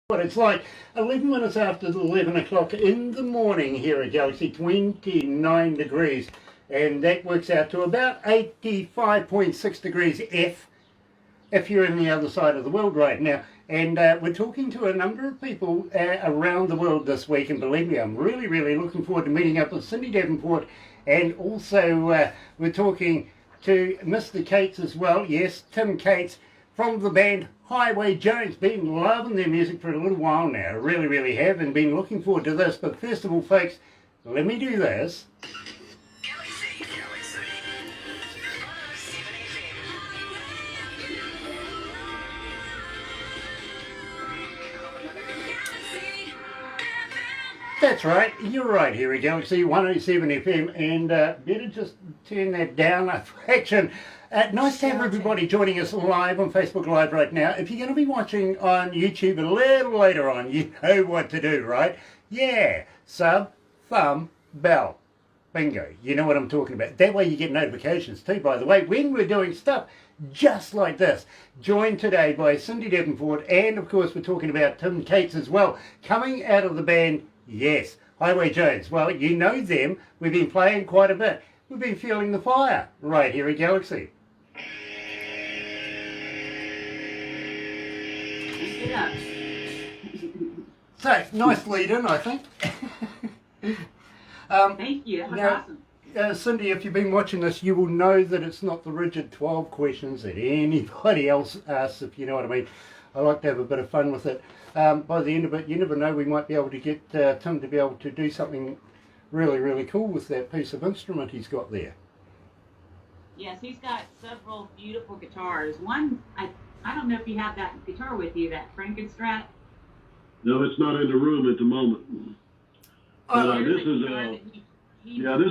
But it's like 11 minutes after 11 o'clock in the morning here at Galaxy, 29 degrees, and that works out to about 85.6 degrees if you're in the other side of the world right now. And we're talking to a number of people around the world this week, and believe me, I'm really looking forward to meeting up with Cindy Davenport, and also we're talking to Mr. Cates as well. Yes, Tim Cates from the band Highway Jones. Been loving their music for a little while now, really have, and been looking forward to this. But first of all, folks, let me do this. Galaxy 107fm. That's right, you're right here at Galaxy 107 FM, and better just turn that down a fraction. Nice to have everybody joining us live on Facebook Live right now. If you're going to be watching on YouTube a little later on, you know what to do, right? Yeah, sub, thumb, bell. Bingo. You know what I'm talking about. That way you get notifications too, by the way, when we're doing stuff just like this. Joined today by Cindy Davenport, and of course we're talking about Tim Cates as well, coming out of the band, yes, Highway Jones. Well, you know them. We've been playing quite a bit. We've been feeling the fire right here at Galaxy. Yeah. So, nice lead in, I think. Thank you, that was now, awesome. Cindy, if you've been watching this, you will know that it's not the rigid 12 questions that anybody else asks, if you know what I mean. I like to have a bit of fun with it. By the end of it, you never know, we might be able to get Tim to be able to do something really cool with that piece of instrument he's got there. Yes, he's got several beautiful guitars. One, I don't know if you have that guitar with you, that Frankenstrat. No, it's not in the room at the moment. This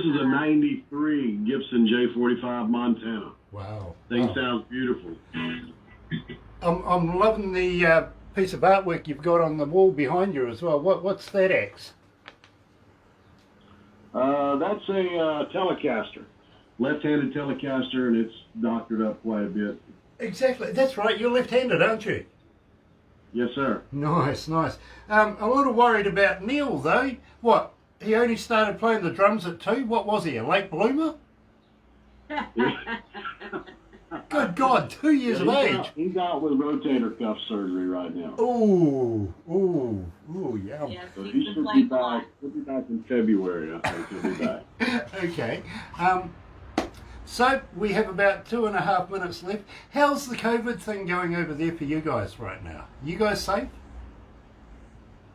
is a '93 Gibson J45 Montana. Wow. Thing sounds beautiful. I'm loving the piece of artwork you've got on the wall behind you as well. What's that axe? That's a Telecaster. Left-handed Telecaster, and it's doctored up quite a bit. Exactly. That's right. You're left-handed, aren't you? Yes, sir. Nice. A little worried about Neil, though. What? He only started playing the drums at 2? What was he, a late bloomer? Good God, 2 years of age. He's out with rotator cuff surgery right now. Ooh, yeah. Yes, So he's he been should be playing back. He'll be back in February, I think he'll be back. Okay. So we have about 2.5 minutes left. How's the COVID thing going over there for you guys right now? You guys safe?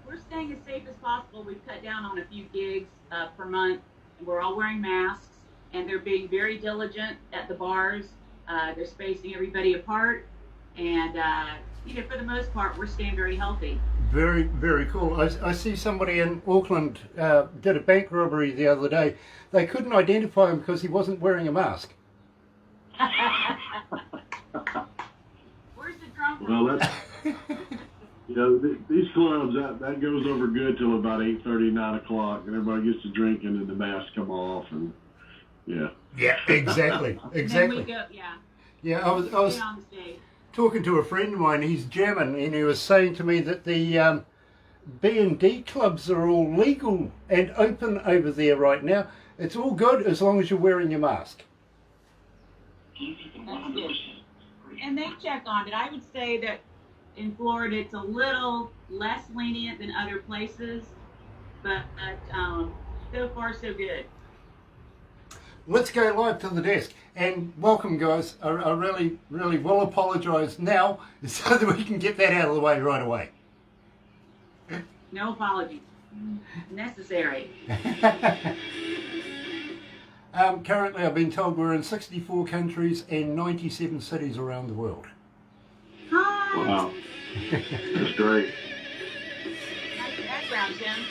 We're staying as safe as possible. We've cut down on a few gigs per month. We're all wearing masks, and they're being very diligent at the bars. They're spacing everybody apart, and for the most part, we're staying very healthy. Very cool. I see somebody in Auckland did a bank robbery the other day. They couldn't identify him because he wasn't wearing a mask. Where's the drum? Well, that's, these clubs, that goes over good till about 8:30, 9 o'clock, and everybody gets to drinking and the masks come off, and yeah. Yeah, exactly. And then we go, yeah. Yeah, I was On the stage. talking to a friend of mine. He's German, and he was saying to me that the B&D clubs are all legal and open over there right now. It's all good as long as you're wearing your mask. That's good. And they check on it. I would say that in Florida it's a little less lenient than other places, but so far so good. Let's go live to the desk, and welcome, guys. I really will apologise now so that we can get that out of the way right away. No apologies necessary. Currently, I've been told we're in 64 countries and 97 cities around the world. Hi. Wow. That's great. Nice background, Tim.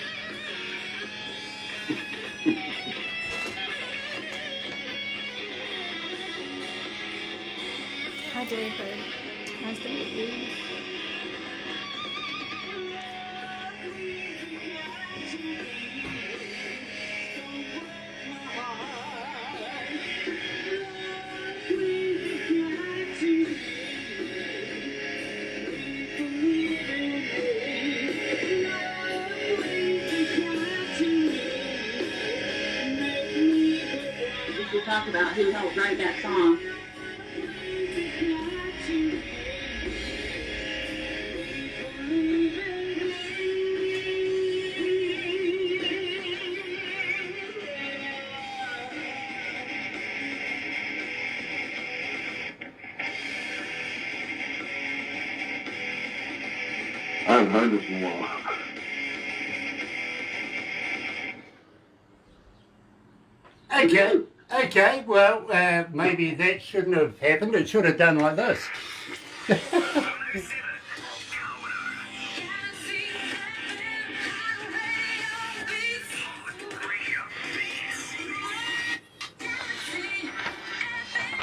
Hi, David. Nice to meet you. talk about who helped write that song. I haven't heard this in a while. Okay, well, maybe that shouldn't have happened. It should have done like this.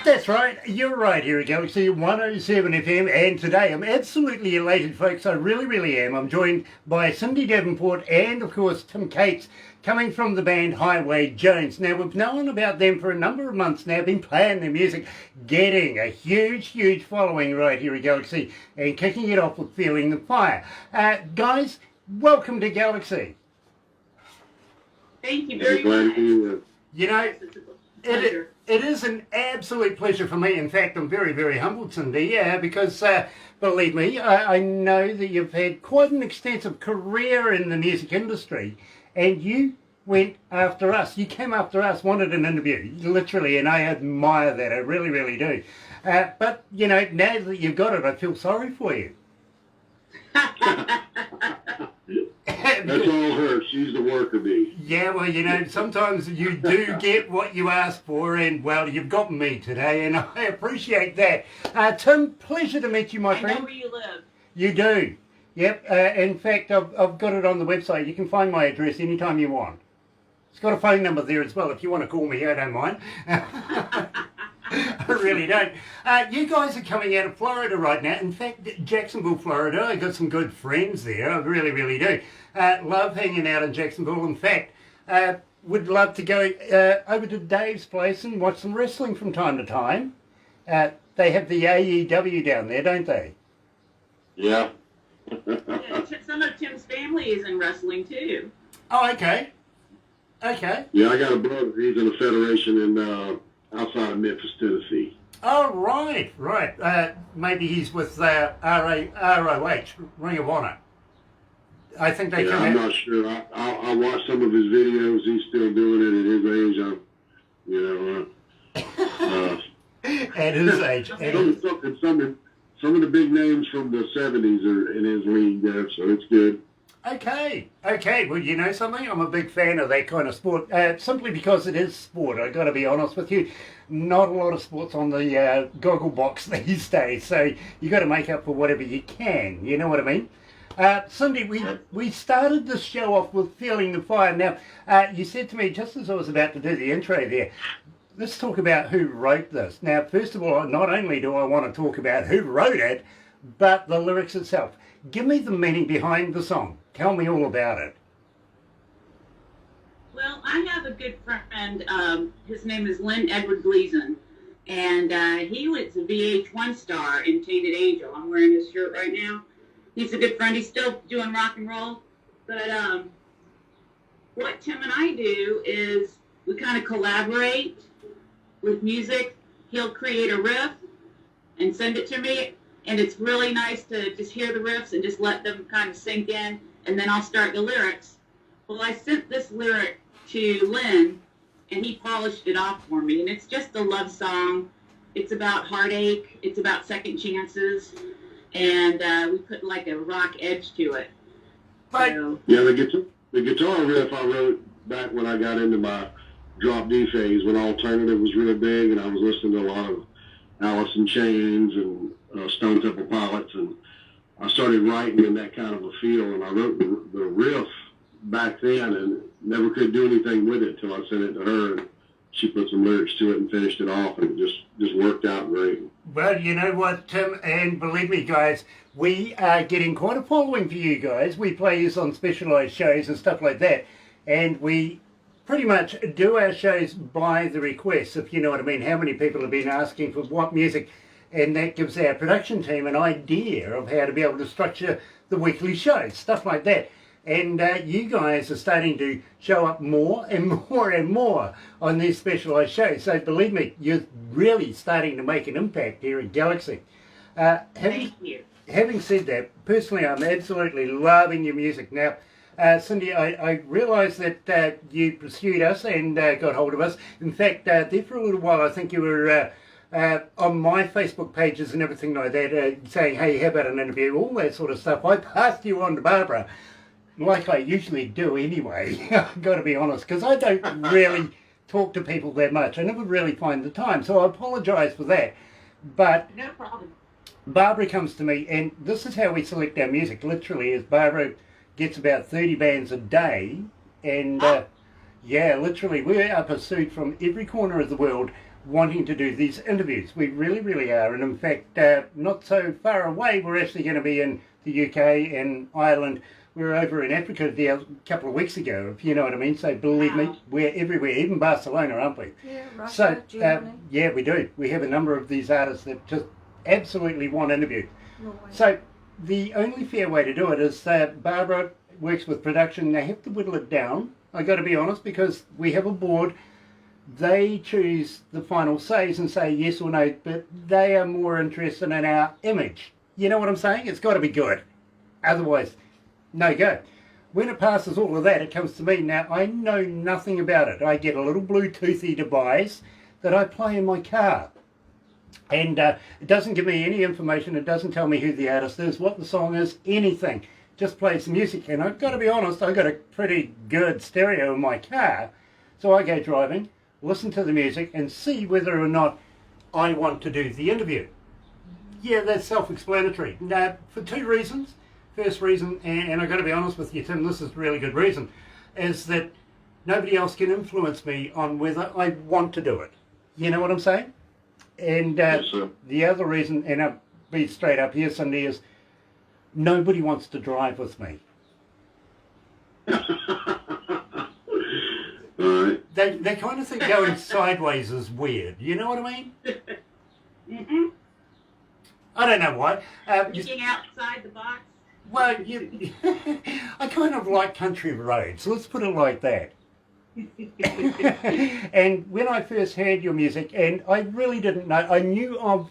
That's right, you're right here at Galaxy 107 FM, and today I'm absolutely elated, folks. I really, really am. I'm joined by Cindy Davenport and, of course, Tim Cates, coming from the band Highway Jones. Now, we've known about them for a number of months now, been playing their music, getting a huge, huge following right here at Galaxy, and kicking it off with Feeling the Fire. Guys, welcome to Galaxy. Thank you very much. You. You know, it is an absolute pleasure for me. In fact, I'm very, very humbled, Cindy, because, believe me, I know that you've had quite an extensive career in the music industry, and you went after us. You came after us, wanted an interview, literally, and I admire that. I really, really do. But, you know, now that you've got it, I feel sorry for you. That's all her. She's the worker bee. Yeah, well, you know, sometimes you do get what you ask for, and, well, you've got me today, and I appreciate that. Tim, pleasure to meet you, my friend. I know where you live. You do. Yep. In fact, I've got it on the website. You can find my address anytime you want. It's got a phone number there as well. If you want to call me, I don't mind. I really don't. You guys are coming out of Florida right now. In fact, Jacksonville, Florida. I got some good friends there. I really, really do. Love hanging out in Jacksonville. In fact, would love to go over to Dave's place and watch some wrestling from time to time. They have the AEW down there, don't they? Yeah. Yeah, some of Tim's family is in wrestling too. Oh, okay. Okay. Yeah, I got a brother. He's in a federation in outside of Memphis, Tennessee. Oh, right. Maybe he's with ROH, Ring of Honor. I think they come I'm out. not sure. I watched some of his videos. He's still doing it at his age. At his age. Some of the big names from the 70s are in his league there, so it's good. Okay. Well, you know something? I'm a big fan of that kind of sport, simply because it is sport. I've got to be honest with you. Not a lot of sports on the goggle box these days, so you got to make up for whatever you can. You know what I mean? Cindy, we started this show off with Feeling the Fire. Now, you said to me, just as I was about to do the intro there, let's talk about who wrote this. Now, first of all, not only do I want to talk about who wrote it, but the lyrics itself. Give me the meaning behind the song. Tell me all about it. Well, I have a good friend. His name is Lynn Edward Gleason, and he was a VH1 star in Tainted Angel. I'm wearing his shirt right now. He's a good friend. He's still doing rock and roll. But what Tim and I do is we kind of collaborate with music. He'll create a riff and send it to me, and it's really nice to just hear the riffs and just let them kind of sink in, and then I'll start the lyrics. Well, I sent this lyric to Lynn, and he polished it off for me, and it's just a love song. It's about heartache. It's about second chances, and we put like a rock edge to it. So, yeah, the guitar riff I wrote back when I got into my drop D phase, when alternative was real big, and I was listening to a lot of Alice in Chains and Stone Temple Pilots, and I started writing in that kind of a feel, and I wrote the riff back then and never could do anything with it until I sent it to her, and she put some lyrics to it and finished it off, and it just worked out great. Well, you know what, Tim, and believe me, guys, we are getting quite a following for you guys. We play you on specialised shows and stuff like that, and we pretty much do our shows by the requests, if you know what I mean. How many people have been asking for what music, and that gives our production team an idea of how to be able to structure the weekly shows, stuff like that. And you guys are starting to show up more and more and more on these specialised shows. So believe me, you're really starting to make an impact here at Galaxy. Thank you. Having said that, personally, I'm absolutely loving your music. Now, Cindy, I realise that you pursued us and got hold of us. In fact, there for a little while, I think you were on my Facebook pages and everything like that, saying, hey, how about an interview, all that sort of stuff. I passed you on to Barbara, like I usually do anyway, I've got to be honest, because I don't really talk to people that much. I never really find the time, so I apologise for that. But No problem. Barbara comes to me, and this is how we select our music, literally, is Barbara gets about 30 bands a day, and yeah, literally, we are pursued from every corner of the world wanting to do these interviews. We really, really are, and in fact, not so far away, we're actually going to be in the UK and Ireland. We were over in Africa a couple of weeks ago, if you know what I mean. So believe me, we're everywhere, even Barcelona, aren't we? Yeah, Russia, So, Germany, yeah, we do. We have a number of these artists that just absolutely want interviewed. Norway. So the only fair way to do it is Barbara works with production. They have to whittle it down, I got to be honest, because we have a board. They choose the final says and say yes or no, but they are more interested in our image. You know what I'm saying? It's got to be good. Otherwise, no go. When it passes all of that, it comes to me. Now, I know nothing about it. I get a little Bluetoothy device that I play in my car. And it doesn't give me any information. It doesn't tell me who the artist is, what the song is, anything. Just plays the music. And I've got to be honest, I've got a pretty good stereo in my car. So I go driving, listen to the music, and see whether or not I want to do the interview. Yeah, that's self-explanatory. Now, for two reasons. First reason, and I've got to be honest with you, Tim, this is a really good reason, is that nobody else can influence me on whether I want to do it. You know what I'm saying? And Yes, sir. the other reason, and I'll be straight up here, Cindy, is nobody wants to drive with me. All right. They kind of think going sideways is weird. You know what I mean? Mm-mm. I don't know why. Thinking outside the box. Well, I kind of like country roads. Let's put it like that. And when I first heard your music, and I really didn't know, I knew of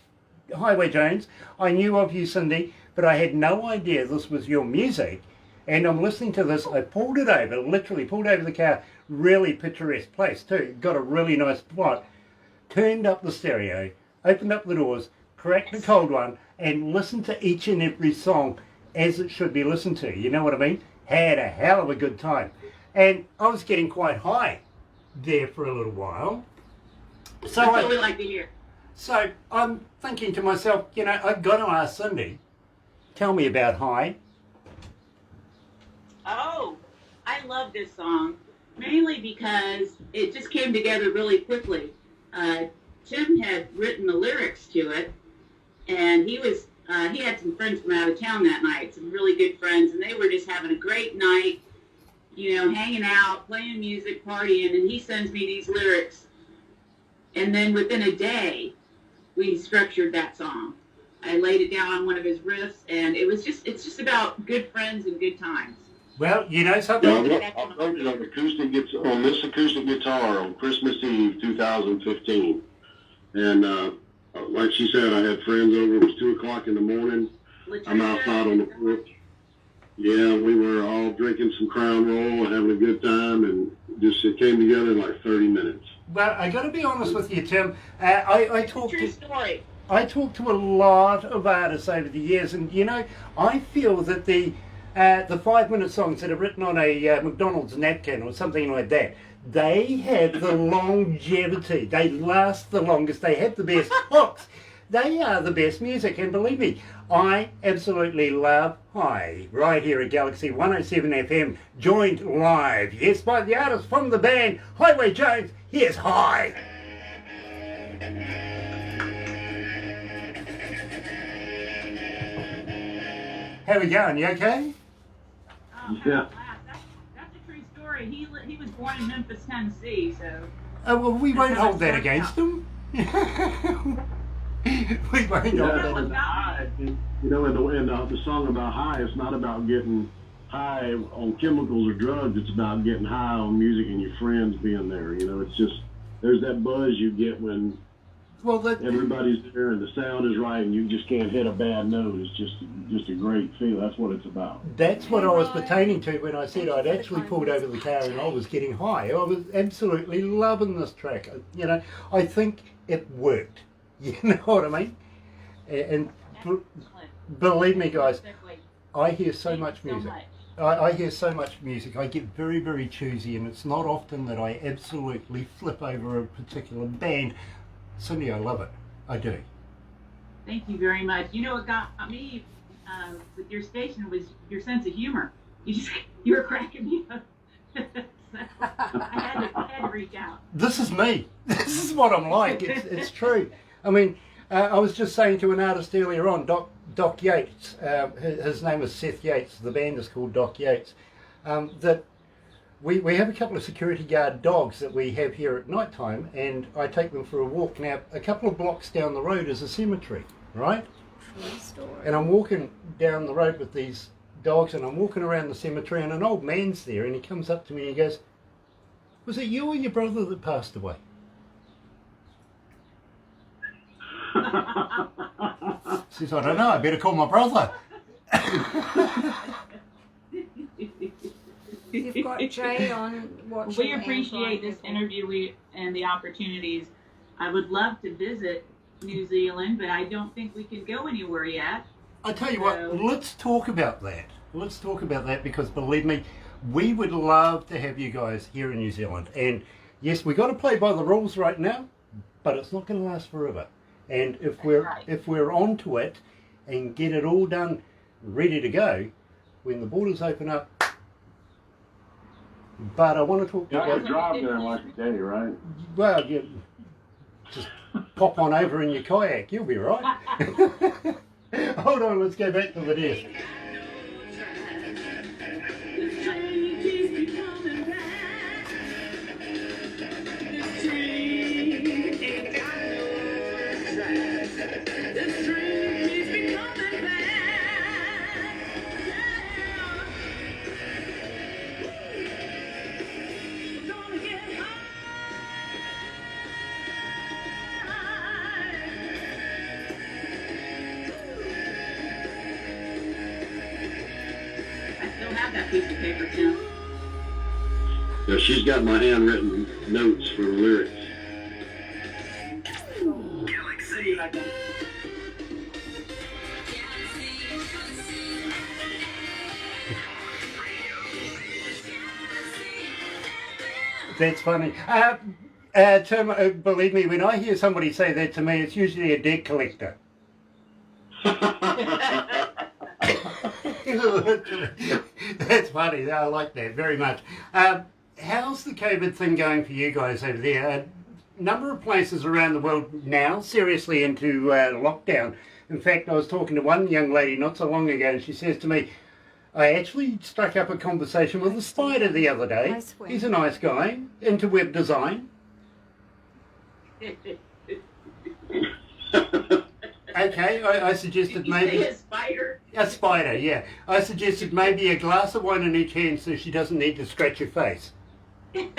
Highway Jones, I knew of you, Cindy, but I had no idea this was your music. And I'm listening to this, I pulled it over, literally pulled over the car, really picturesque place too, got a really nice plot, turned up the stereo, opened up the doors, cracked the cold one, and listened to each and every song as it should be listened to, you know what I mean? Had a hell of a good time. And I was getting quite high there for a little while. So That's what we like to hear. So I'm thinking to myself, you know, I've got to ask Cindy, tell me about High. Oh, I love this song, mainly because it just came together really quickly. Tim had written the lyrics to it, and he had some friends from out of town that night, some really good friends, and they were just having a great night, you know, hanging out, playing music, partying, and he sends me these lyrics. And then within a day, we structured that song. I laid it down on one of his riffs, and it's just about good friends and good times. Well, you know something? Yeah, I wrote it on this acoustic guitar on Christmas Eve 2015. And like she said, I had friends over. It was 2 o'clock in the morning. I'm outside on the porch. Yeah, we were all drinking some Crown Royal and having a good time, and just it came together in like 30 minutes. Well, I got to be honest with you, Tim. I talked True story. I talked to a lot of artists over the years, and you know, I feel that the 5-minute songs that are written on a McDonald's napkin or something like that, they have the longevity. They last the longest. They have the best hooks. They are the best music, and believe me, I absolutely love High right here at Galaxy 107 FM, joined live, yes, by the artist from the band Highway Jones. Here's High. How we going? You okay? Oh, Yeah. that's a true story. He was born in Memphis, Tennessee, so. Oh, well, we won't That's how hold it that started against him. We won't hold Yeah, that. was high. You know, and the song about high, it's not about getting high on chemicals or drugs. It's about getting high on music and your friends being there. You know, it's just, there's that buzz you get when everybody's there and the sound is right and you just can't hit a bad note. It's just a great feel. That's what it's about. That's what I was pertaining to when I said I'd actually pulled over the car and I was getting high. I was absolutely loving this track. You know, I think it worked. You know what I mean? And believe me, guys, I hear so much music. I hear so much music. I get very, very choosy, and it's not often that I absolutely flip over a particular band. Cindy, I love it. I do. Thank you very much. You know what got me with your station was your sense of humor. You were cracking me up. So I had to reach out. This is me. This is what I'm like. It's true. I mean, I was just saying to an artist earlier on, Doc Yates. His name is Seth Yates. The band is called Doc Yates. That we have a couple of security guard dogs that we have here at night time, and I take them for a walk. Now, a couple of blocks down the road is a cemetery, right? And I'm walking down the road with these dogs, and I'm walking around the cemetery, and an old man's there, and he comes up to me and he goes, "Was it you or your brother that passed away?" Says, "I don't know, I better call my brother." You've got Jay on watching. We appreciate this interview and the opportunities. I would love to visit New Zealand, but I don't think we can go anywhere yet. I tell you what, let's talk about that. Let's talk about that, because believe me, we would love to have you guys here in New Zealand. And yes, we got to play by the rules right now, but it's not going to last forever. And if we're onto it and get it all done, ready to go, when the borders open up. But I want to talk to you. You drive there like a day, right? Well, you just pop on over in your kayak. You'll be right. Hold on, let's go back to the desk. That piece of paper too. Yeah, she's got my handwritten notes for the lyrics. That's funny. Tim, believe me, when I hear somebody say that to me, it's usually a debt collector. That's funny. I like that very much. How's the COVID thing going for you guys over there? A number of places around the world now seriously into lockdown. In fact, I was talking to one young lady not so long ago, and she says to me, I actually struck up a conversation with a spider the other day. He's a nice guy, into web design. Okay, I suggested maybe... a spider? A spider, yeah. I suggested maybe a glass of wine in each hand so she doesn't need to scratch her face. Yeah,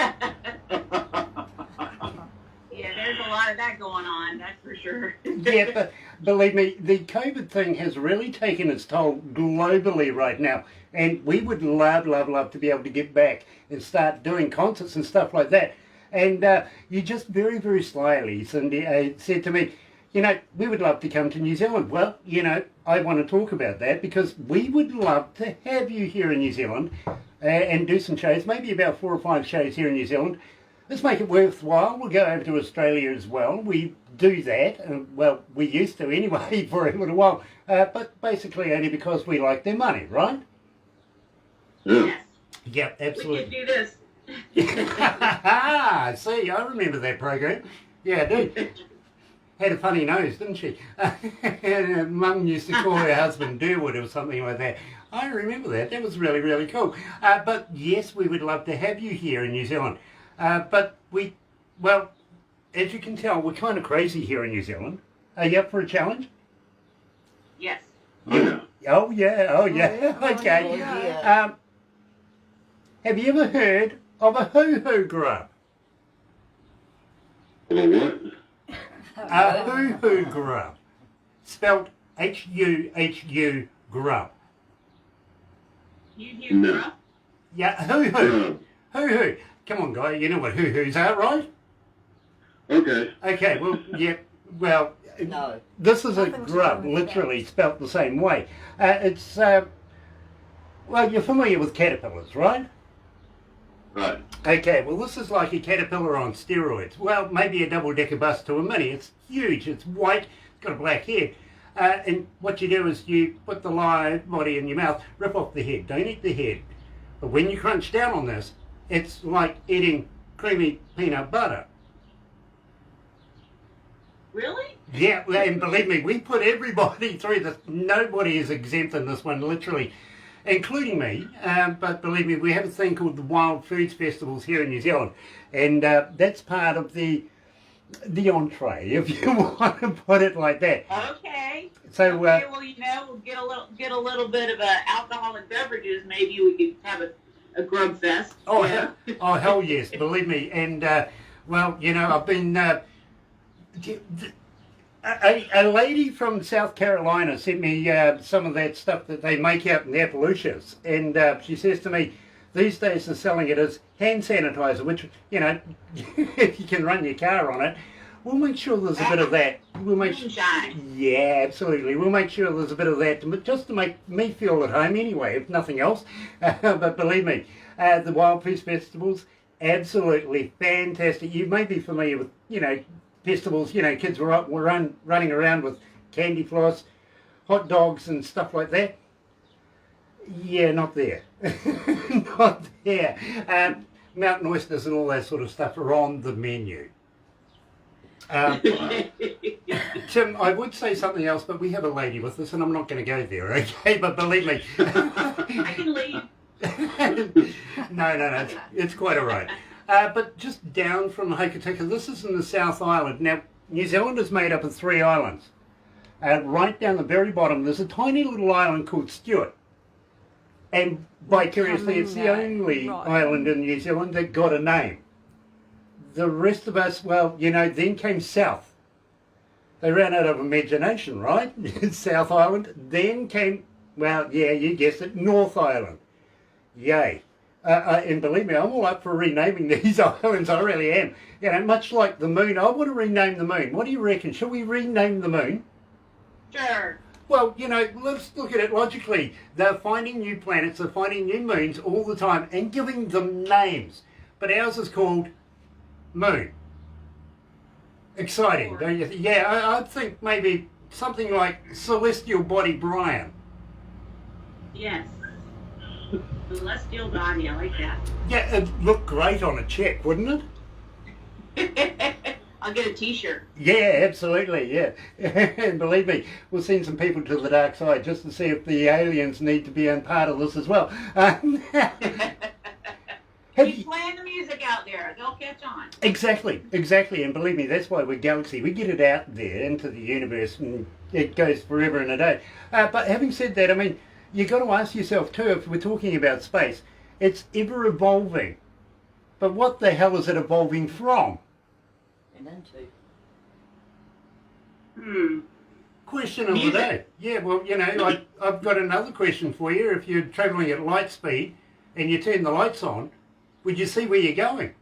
there's a lot of that going on, that's for sure. Yeah, but believe me, the COVID thing has really taken its toll globally right now. And we would love to be able to get back and start doing concerts and stuff like that. And you just very, very slyly, Cindy, said to me, you know, we would love to come to New Zealand. Well, you know, I want to talk about that because we would love to have you here in New Zealand and do some shows, maybe about 4 or 5 shows here in New Zealand. Let's make it worthwhile. We'll go over to Australia as well. We do that. Well, we used to anyway for a little while, but basically only because we like their money, right? Yes. Yep, absolutely. We can do this. See, I remember that program. Yeah, I do. Had a funny nose, didn't she? And Mum used to call her husband Durwood or something like that. I remember that. That was really, really cool. But yes, we would love to have you here in New Zealand. But well, as you can tell, we're kind of crazy here in New Zealand. Are you up for a challenge? Yes. Yeah. Oh, yeah. Okay. Have you ever heard of a hoo-hoo grub? Well, what? A hoo-hoo grub. Spelt H-U-H-U grub. You No. gruff? Yeah, hoo-hoo. Hoo-hoo. Come on, guy, you know what hoo-hoos are, right? Okay. Okay, well, yeah, well, No. this is a Nothing to grub, do with literally spelt the same way. Well, you're familiar with caterpillars, right? Right. Okay, well, this is like a caterpillar on steroids. Well, maybe a double-decker bus to a mini. It's huge, it's white, it's got a black head. And what you do is you put the live body in your mouth, rip off the head, don't eat the head. But when you crunch down on this, it's like eating creamy peanut butter. Really? Yeah, and believe me, we put everybody through this. Nobody is exempt in this one, literally, including me. But believe me, we have a thing called the Wild Foods Festivals here in New Zealand, and that's part of the entree, if you want to put it like that. Okay. So, Okay, well, you know, we'll get a little bit of alcoholic beverages. Maybe we could have a grub fest. oh, Yeah. oh, hell yes, believe me. And well, you know, I've been. A lady from South Carolina sent me some of that stuff that they make out in the Appalachians, and she says to me, these days they're selling it as hand sanitizer, which, you know, if you can run your car on it, we'll make sure there's a bit of that. We'll make Moonshine. yeah, absolutely. We'll make sure there's a bit of that, just to make me feel at home anyway, if nothing else. But believe me, the Wild Foods Festivals, absolutely fantastic. You may be familiar with, you know, festivals, you know, kids were running around with candy floss, hot dogs and stuff like that. Yeah, not there. Not there. Mountain oysters and all that sort of stuff are on the menu. Tim, I would say something else, but we have a lady with us and I'm not going to go there, okay? But believe me. I can leave. No, it's quite all right. But just down from Hokitika, this is in the South Island. Now, New Zealand is made up of 3 islands. Right down the very bottom, there's a tiny little island called Stewart. And vicariously, it's the only island in New Zealand that got a name. The rest of us, well, you know, then came South. They ran out of imagination, right? South Island. Then came, well, yeah, you guessed it, North Island. Yay. And believe me, I'm all up for renaming these islands, I really am. You know, much like the moon, I want to rename the moon. What do you reckon? Shall we rename the moon? Sure. Well, you know, let's look at it logically. They're finding new planets, they're finding new moons all the time and giving them names. But ours is called Moon. Exciting, don't you think? Yeah, I think maybe something like Celestial Body Brian. Yes. Celestial body. I like that. Yeah, it'd look great on a check, wouldn't it? I'll get a T-shirt. Yeah, absolutely, yeah. And believe me, we'll send some people to the dark side just to see if the aliens need to be a part of this as well. Keep playing the music out there. They'll catch on. Exactly. And believe me, that's why we're Galaxy. We get it out there into the universe and it goes forever and a day. But having said that, I mean, you've got to ask yourself too, if we're talking about space, it's ever evolving. But what the hell is it evolving from? And into. Question of the day. Yeah, well, you know, I've got another question for you. If you're travelling at light speed and you turn the lights on, would you see where you're going?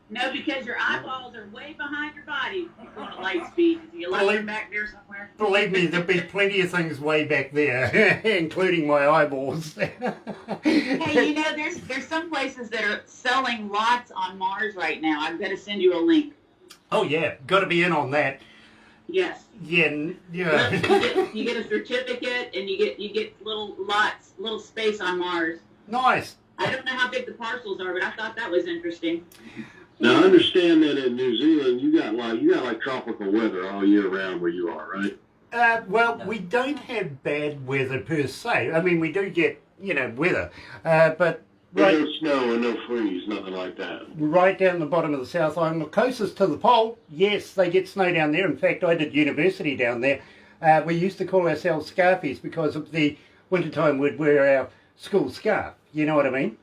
No, because your eyeballs are way behind your body going at light speed. You left them back there somewhere. Believe me, there'll be plenty of things way back there, including my eyeballs. Hey, you know, there's some places that are selling lots on Mars right now. I'm going to send you a link. Oh yeah, got to be in on that. Yes. Yeah, yeah. You get a certificate and you get little lots, little space on Mars. Nice. I don't know how big the parcels are, but I thought that was interesting. Now, I understand that in New Zealand, you got like tropical weather all year round where you are, right? Well, we don't have bad weather per se. I mean, we do get, you know, weather, but right, No snow and no freeze, nothing like that. right down the bottom of the South Island, closest to the pole, yes, they get snow down there. In fact, I did university down there. We used to call ourselves Scarfies because of the wintertime we'd wear our school scarf, you know what I mean?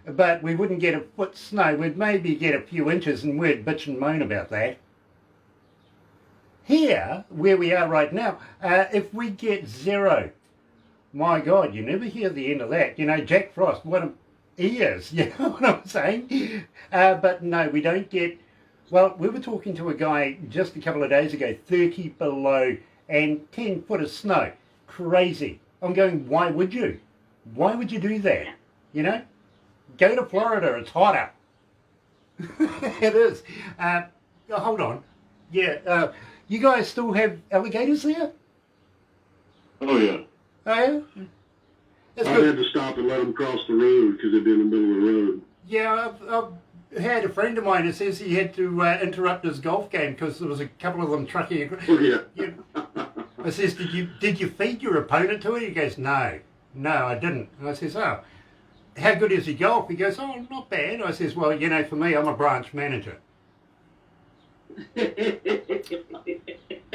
But we wouldn't get a foot snow. We'd maybe get a few inches, and we'd bitch and moan about that. Here, where we are right now, if we get 0, my God, you never hear the end of that. You know, Jack Frost, what he is, you know what I'm saying? But no, we don't get, well, we were talking to a guy just a couple of days ago, 30 below and 10 foot of snow. Crazy. I'm going, why would you? Why would you do that? You know? Go to Florida, it's hotter. It is. Hold on. Yeah, you guys still have alligators there? Oh, yeah. Oh, yeah? That's I good. had to stop and let them cross the road because they'd be in the middle of the road. Yeah, I've had a friend of mine who says he had to interrupt his golf game because there was a couple of them trucking across. Oh, yeah. I says, did you feed your opponent to it? He goes, no, I didn't. And I says, oh, how good is he golf? He goes, oh, not bad. I says, well, you know, for me, I'm a branch manager.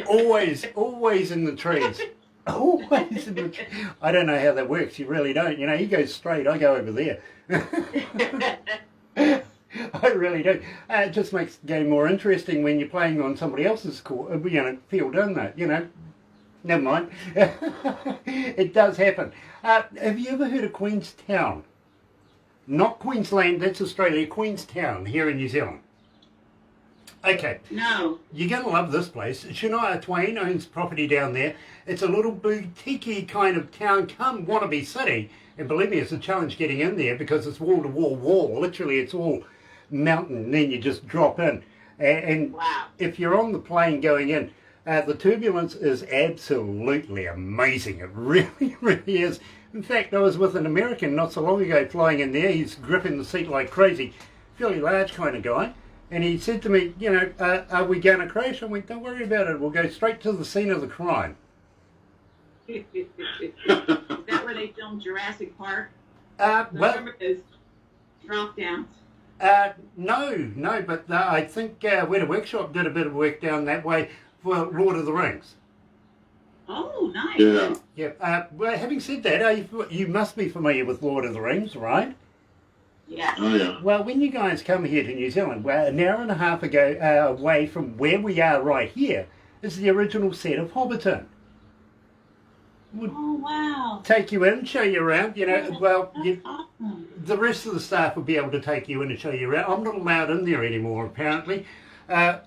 Always in the trees. Always in the trees. I don't know how that works. You really don't. You know, he goes straight. I go over there. I really do. It just makes the game more interesting when you're playing on somebody else's court, field, doesn't it? You know, never mind. It does happen. Have you ever heard of Queenstown? Not Queensland, that's Australia. Queenstown, here in New Zealand. Okay. No. You're going to love this place. Shania Twain owns property down there. It's a little boutique kind of town, come wannabe city. And believe me, it's a challenge getting in there because it's wall-to-wall wall. Literally, it's all mountain, and then you just drop in. And Wow. if you're on the plane going in, the turbulence is absolutely amazing. It really, really is. In fact, I was with an American not so long ago flying in there. He's gripping the seat like crazy. Fairly large kind of guy. And he said to me, you know, are we going to crash? I went, don't worry about it. We'll go straight to the scene of the crime. Is that where they filmed Jurassic Park? Well, Remember those drop downs? no, but I think Weta Workshop did a bit of work down that way for Lord of the Rings. Oh, nice. Yeah. Yeah. Well, having said that, you must be familiar with Lord of the Rings, right? Yeah. Oh, yeah. Well, when you guys come here to New Zealand, well, an hour and a half ago away from where we are right here is the original set of Hobbiton. Would Oh, wow. take you in, show you around, you know, well, That's awesome. the rest of the staff will be able to take you in and show you around. I'm not allowed in there anymore, apparently. One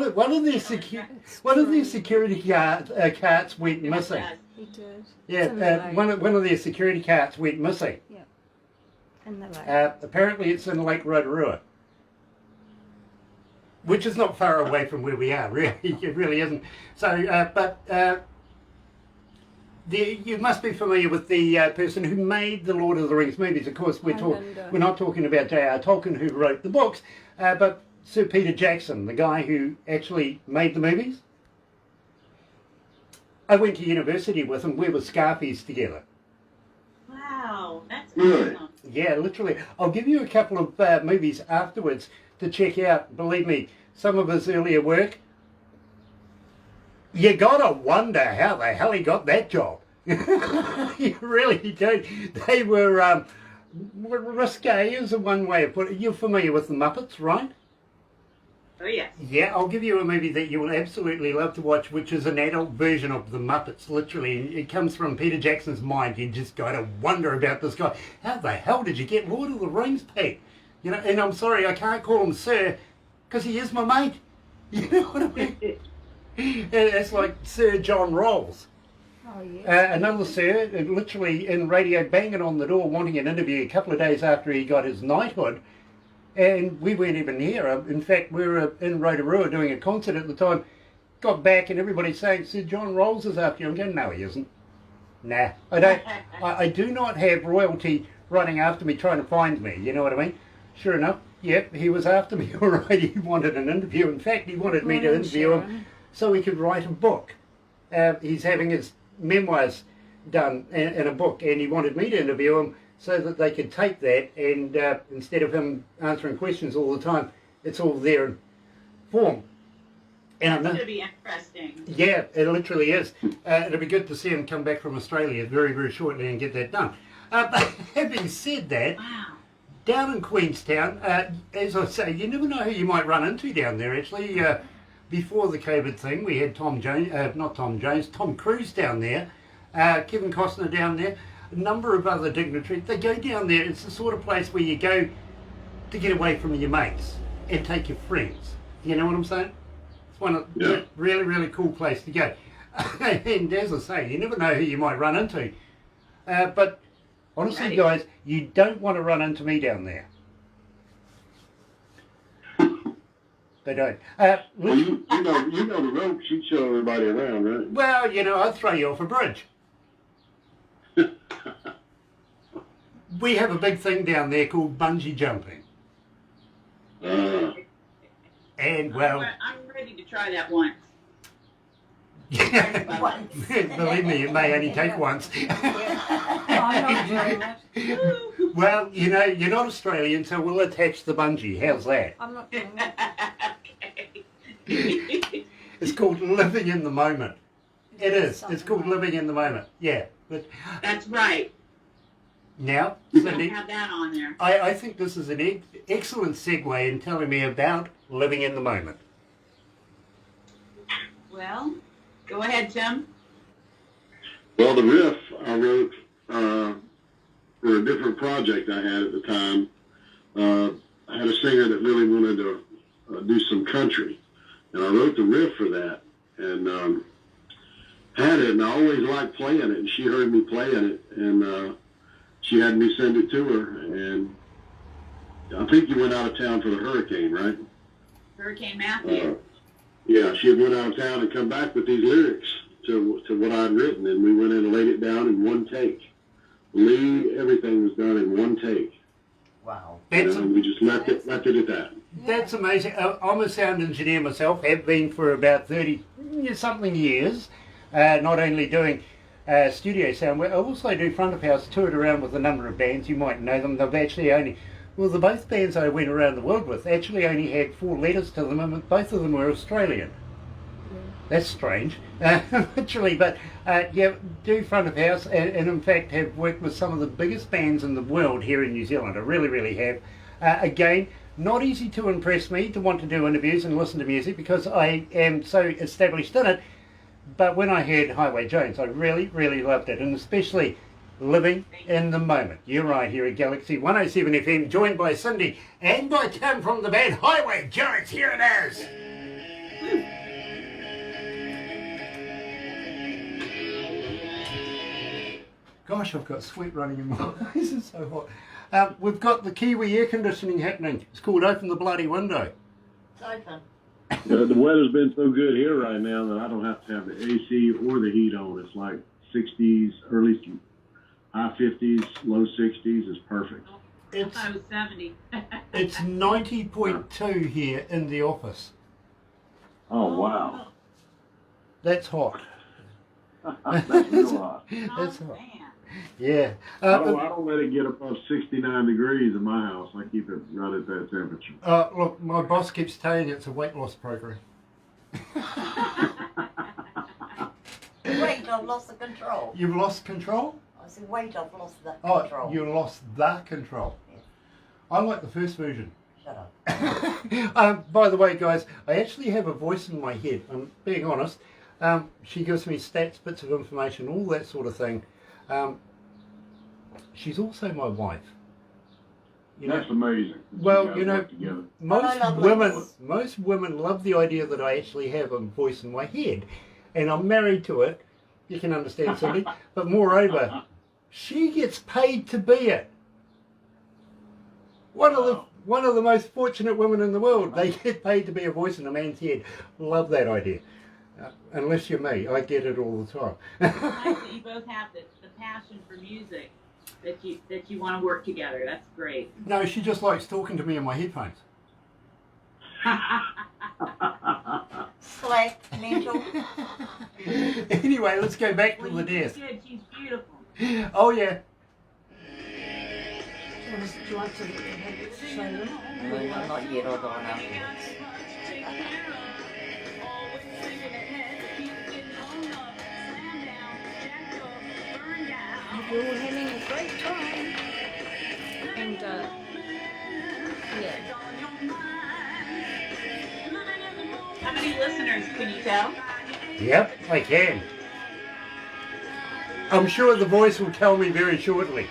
of their security carts went missing. He did. It's Yeah, in the lake. one of their security carts went missing. In the lake. Apparently it's in Lake Rotorua, which is not far away from where we are, really. It really isn't. So, you must be familiar with the person who made the Lord of the Rings movies. Of course, we're not talking about J.R. Tolkien, who wrote the books, but Sir Peter Jackson, the guy who actually made the movies. I went to university with him. We were Scarfies together. Wow, that's Really? awesome. Yeah, literally. I'll give you a couple of movies afterwards to check out. Believe me, some of his earlier work, you gotta wonder how the hell he got that job. You really do. They were risque is one way of putting it. You're familiar with the Muppets, right? Oh, yes. Yeah, I'll give you a movie that you will absolutely love to watch, which is an adult version of the Muppets, literally. It comes from Peter Jackson's mind. You just got to wonder about this guy. How the hell did you get Lord of the Rings, Pete? You know, and I'm sorry, I can't call him Sir, because he is my mate. You know what I mean? It's like Sir John Rolls. Oh, yes. Another Sir, literally in radio, banging on the door, wanting an interview a couple of days after he got his knighthood. And we weren't even here. In fact, we were in Rotorua doing a concert at the time. Got back and everybody's saying, Sir John Rolls is after you. I'm going, no, he isn't. Nah, I don't. I do not have royalty running after me trying to find me. You know what I mean? Sure enough, yep, he was after me. All right, he wanted an interview. In fact, he wanted me to interview him so he could write a book. He's having his memoirs done in a book, and he wanted me to interview him so that they could take that, and instead of him answering questions all the time, it's all there in form. And I That's know, going to be interesting. yeah, it literally is. It'll be good to see him come back from Australia very, very shortly and get that done. But having said that, Wow. down in Queenstown, as I say, you never know who you might run into down there. Actually, before the COVID thing, we had Tom Cruise down there, Kevin Costner down there, a number of other dignitaries. They go down there. It's the sort of place where you go to get away from your mates and take your friends. You know what I'm saying? It's one of the really, really cool place to go. And as I say, you never know who you might run into. But honestly, Right. guys, you don't want to run into me down there. They don't. Well, you know the ropes. You show everybody around, right? Well, you know, I'd throw you off a bridge. We have a big thing down there called bungee jumping. And, well, I'm ready to try that once. believe me, it may only take once. I'm not doing it. Well, you know, you're not Australian, so we'll attach the bungee. How's that? I'm not doing it. Okay. It's called living in the moment. It is. It's Something called like living in the moment. Yeah. But That's right. now, Don't Cindy, have that on there. I think this is an excellent segue in telling me about living in the moment. Well, go ahead, Tim. Well, the riff I wrote for a different project I had at the time. I had a singer that really wanted to do some country, and I wrote the riff for that, and had it, and I always liked playing it, and she heard me playing it, and she had me send it to her, and I think you went out of town for the hurricane, right? Hurricane Matthew. Yeah, she had went out of town and come back with these lyrics to what I'd written, and we went in and laid it down in one take. Lead, everything was done in one take. Wow. And we just left it at that. That's amazing. I'm a sound engineer myself, have been for about 30-something years, not only doing studio sound, I also do front of house, toured around with a number of bands. You might know them. They've actually only, well, the both bands I went around the world with actually only had 4 letters to them, and both of them were Australian. That's strange, literally, but yeah, do front of house, and in fact have worked with some of the biggest bands in the world here in New Zealand. I really, really have. Again, not easy to impress me to want to do interviews and listen to music because I am so established in it, but when I heard Highway Jones, I really, really loved it, and especially living in the moment. You're right here at Galaxy 107 FM, joined by Cindy and by Tim from the band Highway Jones. Here it is. Gosh, I've got sweat running in my eyes. It's so hot. We've got the Kiwi air conditioning happening. It's called Open the Bloody Window. It's open. The weather's been so good here right now that I don't have to have the AC or the heat on. It's like 60s, high 50s, low 60s is perfect. I thought it was 70. It's 90.2 here in the office. Oh, wow. That's hot. That's real hot. That's Oh, hot. man. Yeah. I don't let it get above 69 degrees in my house. I keep it right at that temperature. Look, my boss keeps saying it's a weight loss program. Wait, I've lost the control. You've lost control? I said, wait, I've lost the Oh, control. you lost the control. Yes. I like the first version. Shut up. By the way, guys, I actually have a voice in my head. I'm being honest. She gives me stats, bits of information, all that sort of thing. She's also my wife. You know, That's amazing. well, guys you know, work together. most women love the idea that I actually have a voice in my head, and I'm married to it. You can understand, Cindy. But moreover, she gets paid to be it. One of the most fortunate women in the world. They get paid to be a voice in a man's head. Love that idea. Unless you're me, I get it all the time. It's nice that you both have the passion for music, that you want to work together. That's great. No, she just likes talking to me in my headphones. Slack, mental. Anyway, let's go back to Well, the desk. Good. She's beautiful. Oh yeah. Do you want to show them? No, not yet, I'll go on afterwards. You're having a great time. And, yeah. How many listeners can you tell? Yep, I can. I'm sure the voice will tell me very shortly.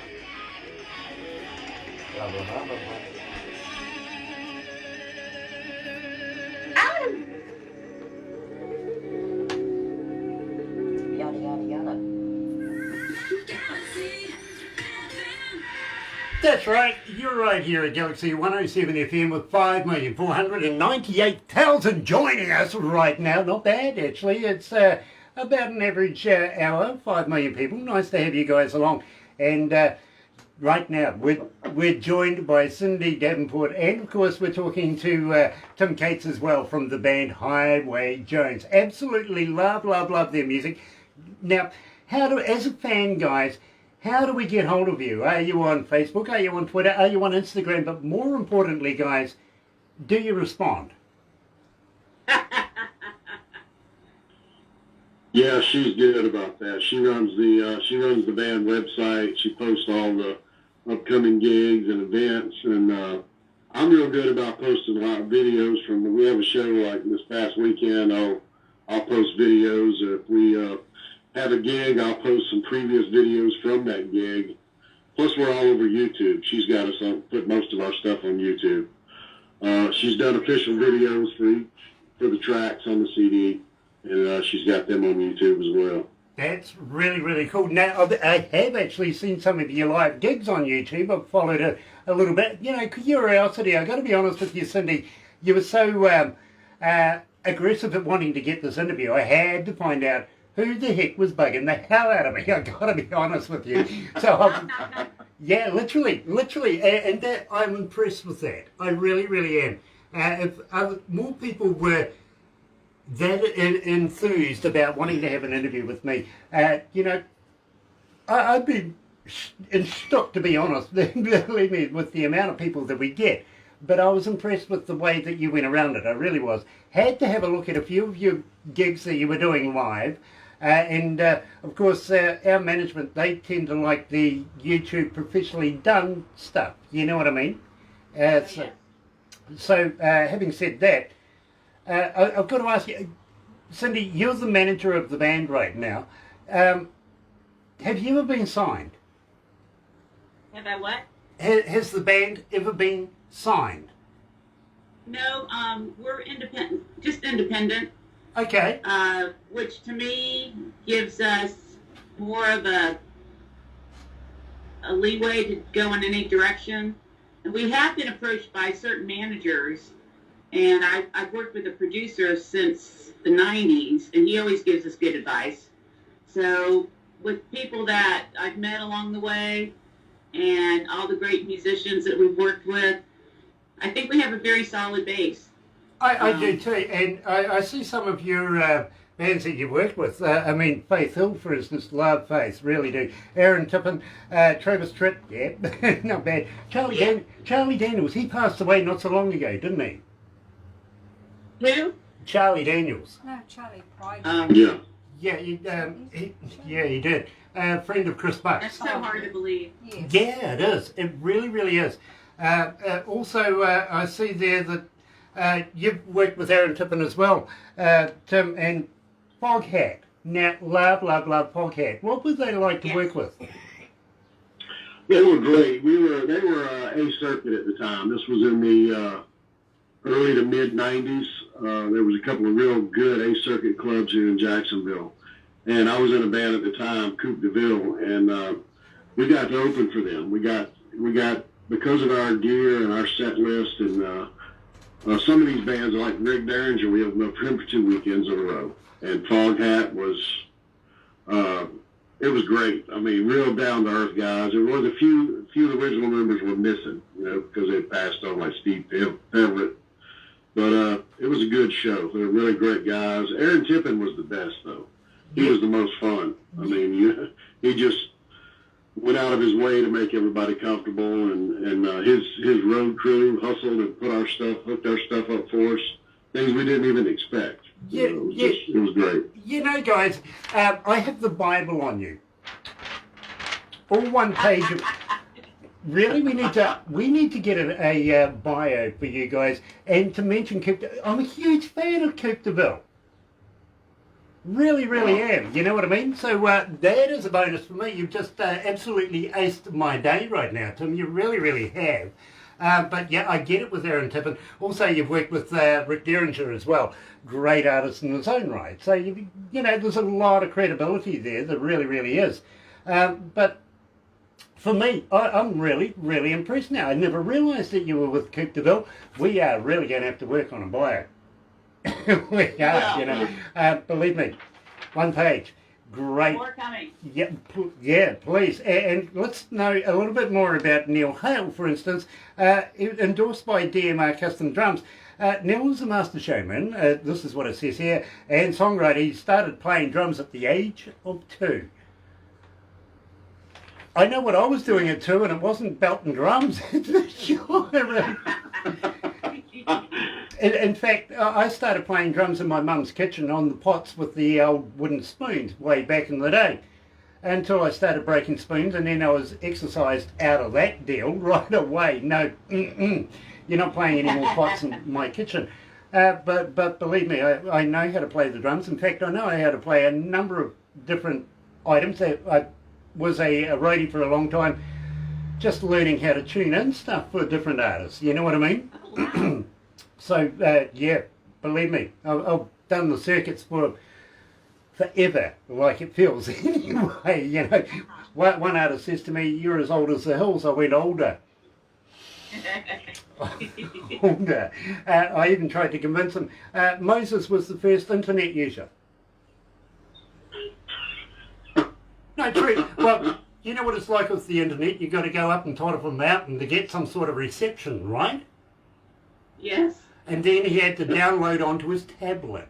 Yada, yada, yada. That's right, you're right here at Galaxy 107 FM with 5,498,000 joining us right now. Not bad, actually. It's about an average hour, 5 million people. Nice to have you guys along. And right now, we're joined by Cindy Davenport, and of course we're talking to Tim Cates as well from the band Highway Jones. Absolutely love their music. Now, as a fan, guys, how do we get hold of you? Are you on Facebook? Are you on Twitter? Are you on Instagram? But more importantly, guys, do you respond? Yeah, she's good about that. She runs the band website. She posts all the upcoming gigs and events, and I'm real good about posting a lot of videos from. We have a show like this past weekend. I'll post videos. If we have a gig, I'll post some previous videos from that gig. Plus, we're all over YouTube. She's got us put most of our stuff on YouTube. She's done official videos for the tracks on the CD, and she's got them on YouTube as well. That's really cool. Now, I have actually seen some of your live gigs on YouTube. I've followed a little bit. You know, curiosity, I've got to be honest with you, Cindy. You were so aggressive at wanting to get this interview. I had to find out who the heck was bugging the hell out of me. I've got to be honest with you. So, yeah, literally. And that, I'm impressed with that. I really am. If more people were that enthused about wanting to have an interview with me, you know, I'd be in shock, to be honest, believe me, with the amount of people that we get. But I was impressed with the way that you went around it. I really was. Had to have a look at a few of your gigs that you were doing live. And of course, our management, they tend to like the YouTube professionally done stuff. You know what I mean? So having said that, I've got to ask you, Cindy, you're the manager of the band right now. Have you ever been signed? Have I what? Has the band ever been signed? No, we're independent, just independent. Okay. Which to me gives us more of a leeway to go in any direction. And we have been approached by certain managers, and I've worked with a producer since the 90s, and he always gives us good advice. So with people that I've met along the way and all the great musicians that we've worked with, I think we have a very solid base. I do too, and I see some of your bands that you've worked with. I mean, Faith Hill, for instance, love Faith, really do. Aaron Tippin, Travis Tritt, yeah, not bad. Charlie Daniels, he passed away not so long ago, didn't he? Who? Charlie Daniels. No, Charlie Pride. Yeah. Yeah, he did. Friend of Chris Buck. That's so hard to believe. Yes. Yeah, it is. It really is. Also, I see there that you've worked with Aaron Tippin as well, Tim, and Foghat. Now, love Foghat. What were they like to work with? They were great. They were A Circuit at the time. This was in the early to mid 90s. There was a couple of real good A Circuit clubs here in Jacksonville, and I was in a band at the time, Coupe de Ville, and we got to open for them. We got because of our gear and our set list, and some of these bands like Rick Derringer, we opened up for him for 2 weekends in a row, and Foghat was. It was great. I mean, real down to earth guys. There was a few of the original members were missing, you know, because they passed on, like Steve Everett. But it was a good show. They were really great guys. Aaron Tippin was the best, though. He was the most fun. I mean, he just went out of his way to make everybody comfortable, and his road crew hustled and hooked our stuff up for us. Things we didn't even expect. Yeah, it was great. You know, guys, I have the Bible on you. all one page of... Really, we need to get a bio for you guys, and to mention Coupe. I'm a huge fan of Coupe de Ville. Really, really am. You know what I mean? So that is a bonus for me. You've just absolutely aced my day right now, Tim. You really, really have. But yeah, I get it with Aaron Tippin. Also, you've worked with Rick Derringer as well. Great artist in his own right. So you know, there's a lot of credibility there. There really, really is. But for me, I'm really, really impressed now. I never realised that you were with Coupe de Ville. We are really going to have to work on a bio. We are, you know. Believe me, one page. Great. More coming. Yeah, please. And let's know a little bit more about Neil Hale, for instance, endorsed by DMR Custom Drums. Neil was a master showman, this is what it says here, and songwriter. He started playing drums at the age of 2. I know what I was doing at 2, and it wasn't belting drums. Sure. In fact, I started playing drums in my mum's kitchen on the pots with the old wooden spoons way back in the day, until I started breaking spoons, and then I was exercised out of that deal right away. No, you're not playing any more pots in my kitchen. But believe me, I know how to play the drums. In fact, I know how to play a number of different items. I was a roadie for a long time, just learning how to tune in stuff for different artists. You know what I mean? So, yeah, believe me, I've done the circuits for forever, like it feels anyway, you know. One artist says to me, "You're as old as the hills." I went, "Older." Older. I even tried to convince him. Moses was the first internet user. No, true. Well, you know what it's like with the internet. You've got to go up on top of a mountain to get some sort of reception, right? Yes. And then he had to download onto his tablet.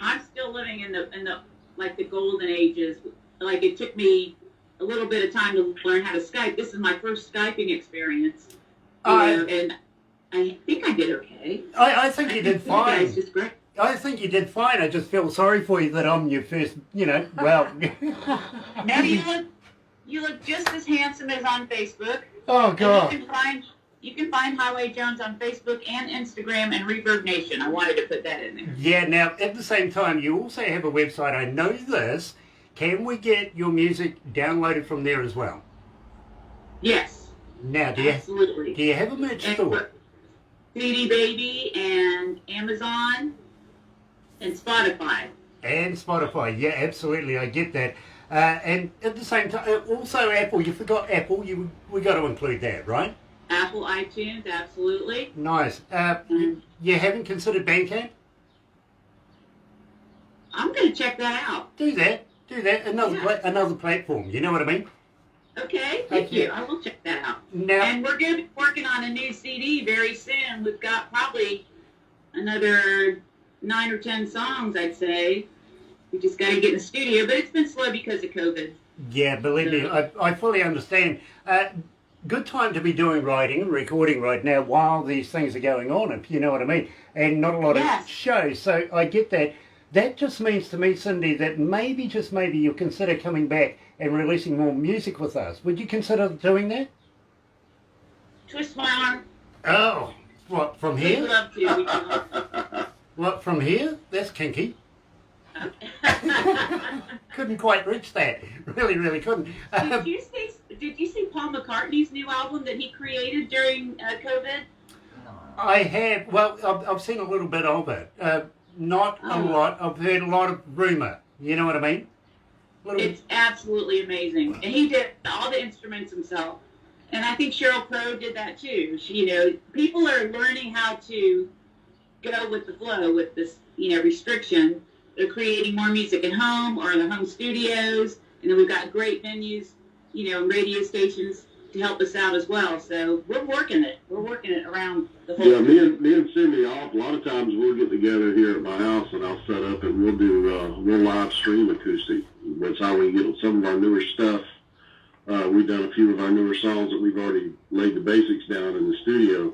I'm still living in the like the golden ages. Like, it took me a little bit of time to learn how to Skype. This is my first Skyping experience. And I think I did okay. I think you did fine. It's just great. I think you did fine. I just feel sorry for you that I'm your first, you know, well... Now you look just as handsome as on Facebook. Oh, God. And you can find Highway Jones on Facebook and Instagram and Reverb Nation. I wanted to put that in there. Yeah, now, at the same time, you also have a website. I know this. Can we get your music downloaded from there as well? Yes. Now, do you have a merch store? CD Baby and Amazon and Spotify. And Spotify, yeah, absolutely, I get that. And at the same time, also Apple. You forgot Apple. We got to include that, right? Apple iTunes, absolutely. Nice. You haven't considered Bandcamp? I'm going to check that out. Do that. Another platform. You know what I mean? Okay, thank you. I will check that out. Now, and we're going to be working on a new CD very soon. We've got probably another 9 or 10 songs, I'd say. We just got to get in the studio, but it's been slow because of COVID. Yeah, believe me, I fully understand. Good time to be doing writing and recording right now while these things are going on, if you know what I mean. And not a lot of shows, so I get that. That just means to me, Cindy, that maybe, just maybe, you'll consider coming back and releasing more music with us. Would you consider doing that? Twist my arm. Oh, what, from here? We'd love to. What, from here? That's kinky. Couldn't quite reach that. Really couldn't. Did you see Paul McCartney's new album that he created during COVID? I have. Well, I've seen a little bit of it. Not a lot. I've heard a lot of rumour. You know what I mean? It's absolutely amazing. And he did all the instruments himself. And I think Sheryl Crow did that too. People are learning how to go with the flow with this, restriction. They're creating more music at home or in their home studios. And then we've got great venues, and radio stations to help us out as well. So we're working it. We're working it around the whole. Yeah, me and Cindy, a lot of times we'll get together here at my house and I'll set up and we'll live stream acoustic. That's how we get some of our newer stuff. We've done a few of our newer songs that we've already laid the basics down in the studio.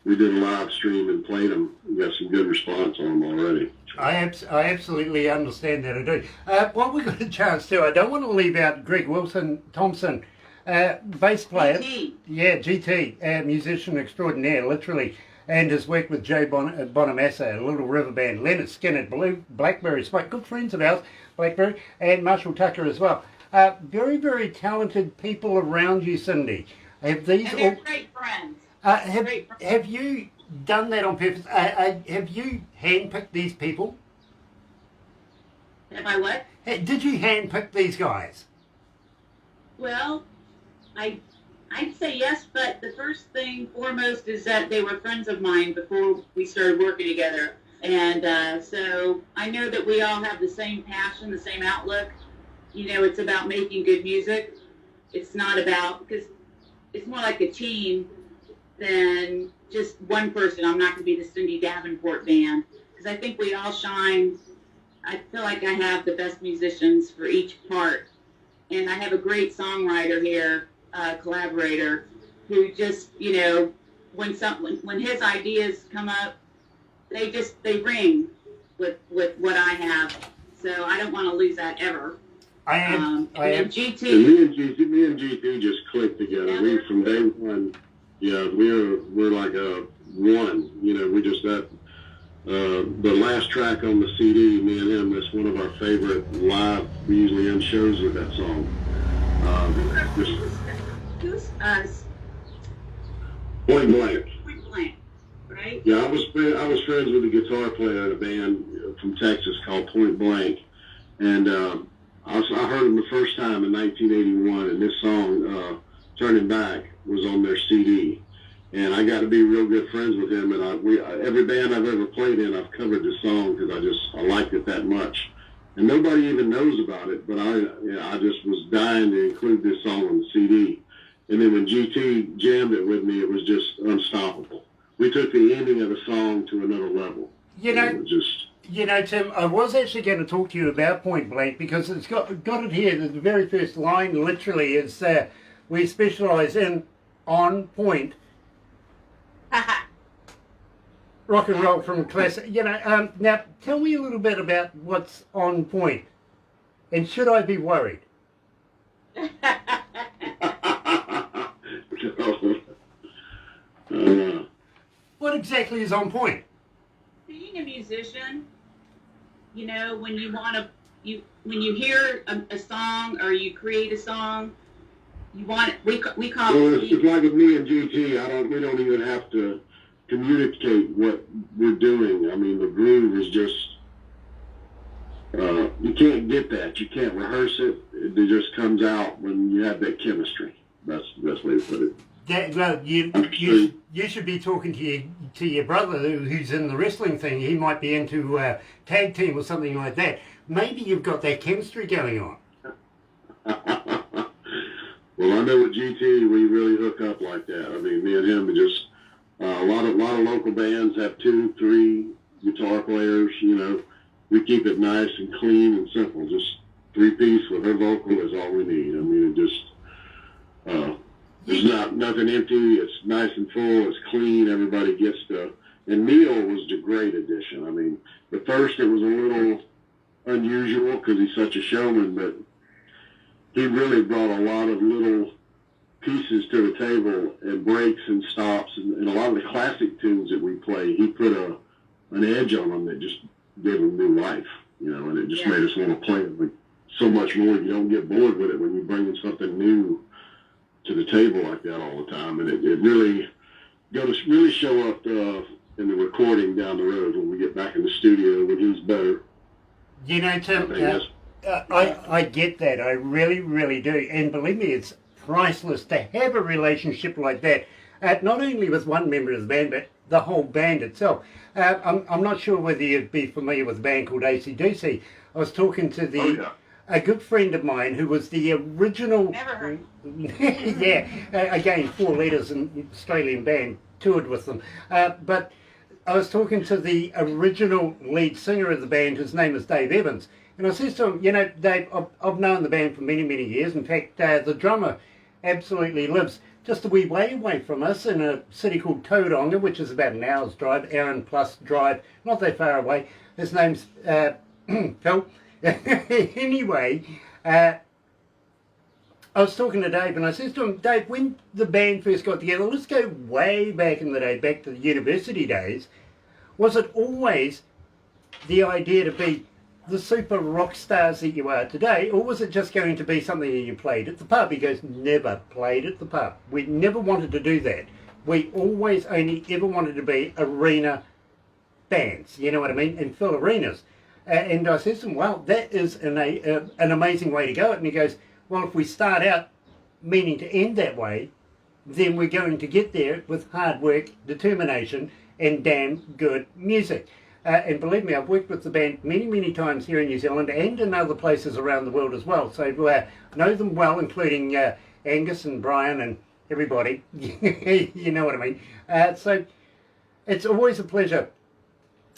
We did a live stream and played them. We got some good response on them already. I absolutely understand that, I do. While we've got a chance to, I don't want to leave out Greg Wilson Thompson, bass player. GT. Yeah, GT, musician extraordinaire, literally, and has worked with Joe Bonamassa, Little River Band, Leonard Skinner, Blackberry Spike, good friends of ours, Blackberry, and Marshall Tucker as well. Very, very talented people around you, Cindy. Have these And they're great friends. have you done that on purpose? Have you handpicked these people? Have I what? Did you handpick these guys? Well, I'd say yes, but the first thing foremost is that they were friends of mine before we started working together. And so I know that we all have the same passion, the same outlook. You know, it's about making good music. It's not about, because it's more like a team than just one person. I'm not going to be the Cindy Davenport band, because I think we all shine. I feel like I have the best musicians for each part. And I have a great songwriter here, collaborator, who just, you know, when his ideas come up, they ring with what I have. So I don't want to lose that ever. And GT. me and GT just clicked together. We from day one, yeah, we're like a one. You know, we just that the last track on the CD, me and him, that's one of our favorite live. We usually end shows with that song. Who's us? Point Blank. Point Blank, right? Yeah, I was friends with a guitar player in a band from Texas called Point Blank, and I heard them the first time in 1981, and this song, Turning Back, was on their CD. And I got to be real good friends with him, and every band I've ever played in, I've covered this song because I liked it that much. And nobody even knows about it, but I just was dying to include this song on the CD. And then when GT jammed it with me, it was just unstoppable. We took the ending of the song to another level. You know, Tim, I was actually going to talk to you about Point Blank because it's got it here. The very first line literally is, we specialise in on point rock and roll from classic. You know, now tell me a little bit about what's on point, and should I be worried? What exactly is on point? Being a musician, you know, when you when you hear a song or you create a song, we call it. It's like with me and GT. We don't even have to communicate what we're doing. I mean, the groove is just you can't get that. You can't rehearse it. It just comes out when you have that chemistry. That's the best way to put it. Yeah, well, you should be talking to your brother who's in the wrestling thing. He might be into tag team or something like that. Maybe you've got that chemistry going on. Well, I know with GT, we really hook up like that. I mean, me and him are just a lot of local bands have 2, 3 guitar players. You know, we keep it nice and clean and simple. Just 3-piece with her vocal is all we need. I mean, it just there's nothing empty. It's nice and full. It's clean. Everybody gets to. And Neil was the great addition. I mean, at first it was a little unusual because he's such a showman, but he really brought a lot of little pieces to the table and breaks and stops and a lot of the classic tunes that we play. He put an edge on them that just gave them new life, you know, and it just made us want to play it so much more. You don't get bored with it when you bring in something new to the table like that all the time, and it really going to really show up in the recording down the road when we get back in the studio when he's better. You know, Tim, I get that. I really, really do. And believe me, it's priceless to have a relationship like that, not only with one member of the band, but the whole band itself. I'm not sure whether you'd be familiar with a band called AC/DC. I was talking to a good friend of mine who was the original... Never heard. Yeah, again, 4 letters, an Australian band, toured with them. But I was talking to the original lead singer of the band, whose name is Dave Evans. And I said to him, you know, Dave, I've known the band for many, many years. In fact, the drummer absolutely lives just a wee way away from us in a city called Tauranga, which is about an hour's drive, hour and plus drive, not that far away. His name's Phil. Anyway, I was talking to Dave and I said to him, Dave, when the band first got together, let's go way back in the day, back to the university days, was it always the idea to be the super rock stars that you are today, or was it just going to be something that you played at the pub? He goes, never played at the pub. We never wanted to do that. We always only ever wanted to be arena bands, you know what I mean, and fill arenas. And I said to him, well, that is an amazing way to go. And he goes, well, if we start out meaning to end that way, then we're going to get there with hard work, determination, and damn good music. And believe me, I've worked with the band many, many times here in New Zealand and in other places around the world as well. So know them well, including Angus and Brian and everybody. You know what I mean. So it's always a pleasure.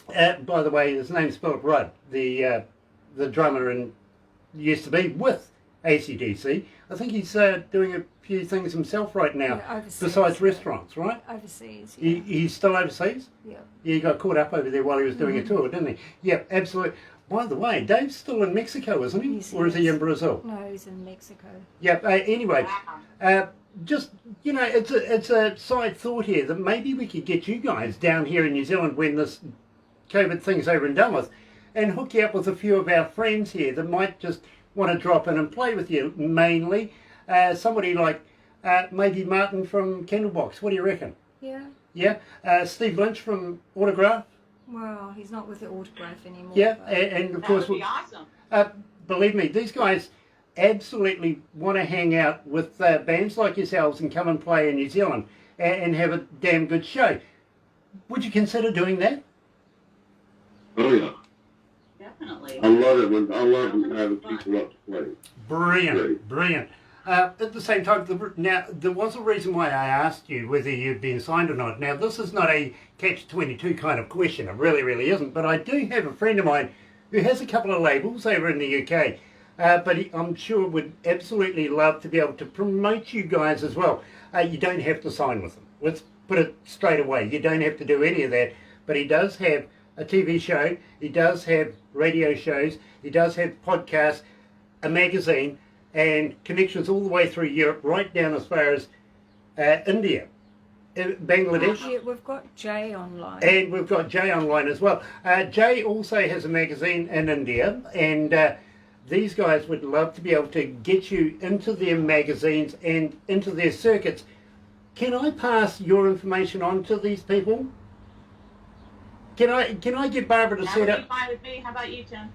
By the way, his name's Philip Rudd, the drummer and used to be with AC/DC. I think he's doing a few things himself right now, Yeah, overseas, besides restaurants, right? Overseas, yeah. He's still overseas? Yeah. He got caught up over there while he was doing a tour, didn't he? Yeah, absolutely. By the way, Dave's still in Mexico, isn't he? Yes, or is he in Brazil? No, he's in Mexico. Yeah, anyway, just, you know, it's a side thought here that maybe we could get you guys down here in New Zealand when this COVID thing's over and done with, and hook you up with a few of our friends here that might just want to drop in and play with you, mainly. Somebody like maybe Martin from Candlebox. What do you reckon? Yeah. Yeah? Steve Lynch from Autograph. Well, he's not with the Autograph anymore. Yeah, but- and of That course, would be awesome. believe me, these guys absolutely want to hang out with bands like yourselves and come and play in New Zealand and have a damn good show. Would you consider doing that? Oh yeah, Definitely. I love it when having people up to play. Brilliant, Great. brilliant. At the same time, now there was a reason why I asked you whether you'd been signed or not. Now this is not a catch-22 kind of question, it really, really isn't. But I do have a friend of mine who has a couple of labels over in the UK, but I'm sure would absolutely love to be able to promote you guys as well. You don't have to sign with them. Let's put it straight away. You don't have to do any of that. But he does have a TV show, he does have radio shows, he does have podcasts, a magazine, and connections all the way through Europe, right down as far as India, Bangladesh. Yeah, we've got Jay online. And we've got Jay online as well. Jay also has a magazine in India, and these guys would love to be able to get you into their magazines and into their circuits. Can I pass your information on to these people? Can I get Barbara to That set would up? be fine with me. How about you, Tim?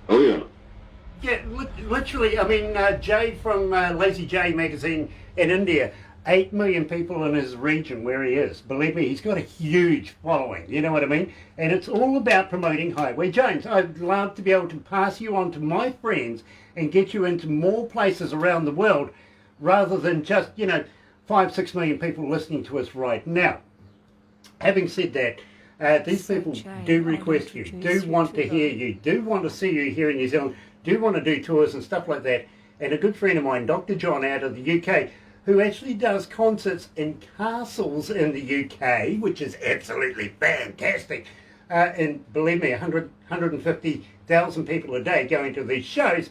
Oh yeah. Yeah, literally, I mean, Jay from Lazy J magazine in India, 8 million people in his region where he is. Believe me, he's got a huge following, you know what I mean? And it's all about promoting Highway James. I'd love to be able to pass you on to my friends and get you into more places around the world rather than just, 5-6 million people listening to us right now. Having said that, these So, people Jay, do I'll request you, introduce do you want to to hear them. you, do want to see you here in New Zealand, do want to do tours and stuff like that. And a good friend of mine, Dr. John out of the UK, who actually does concerts in castles in the UK, which is absolutely fantastic. And believe me, 150,000 people a day going to these shows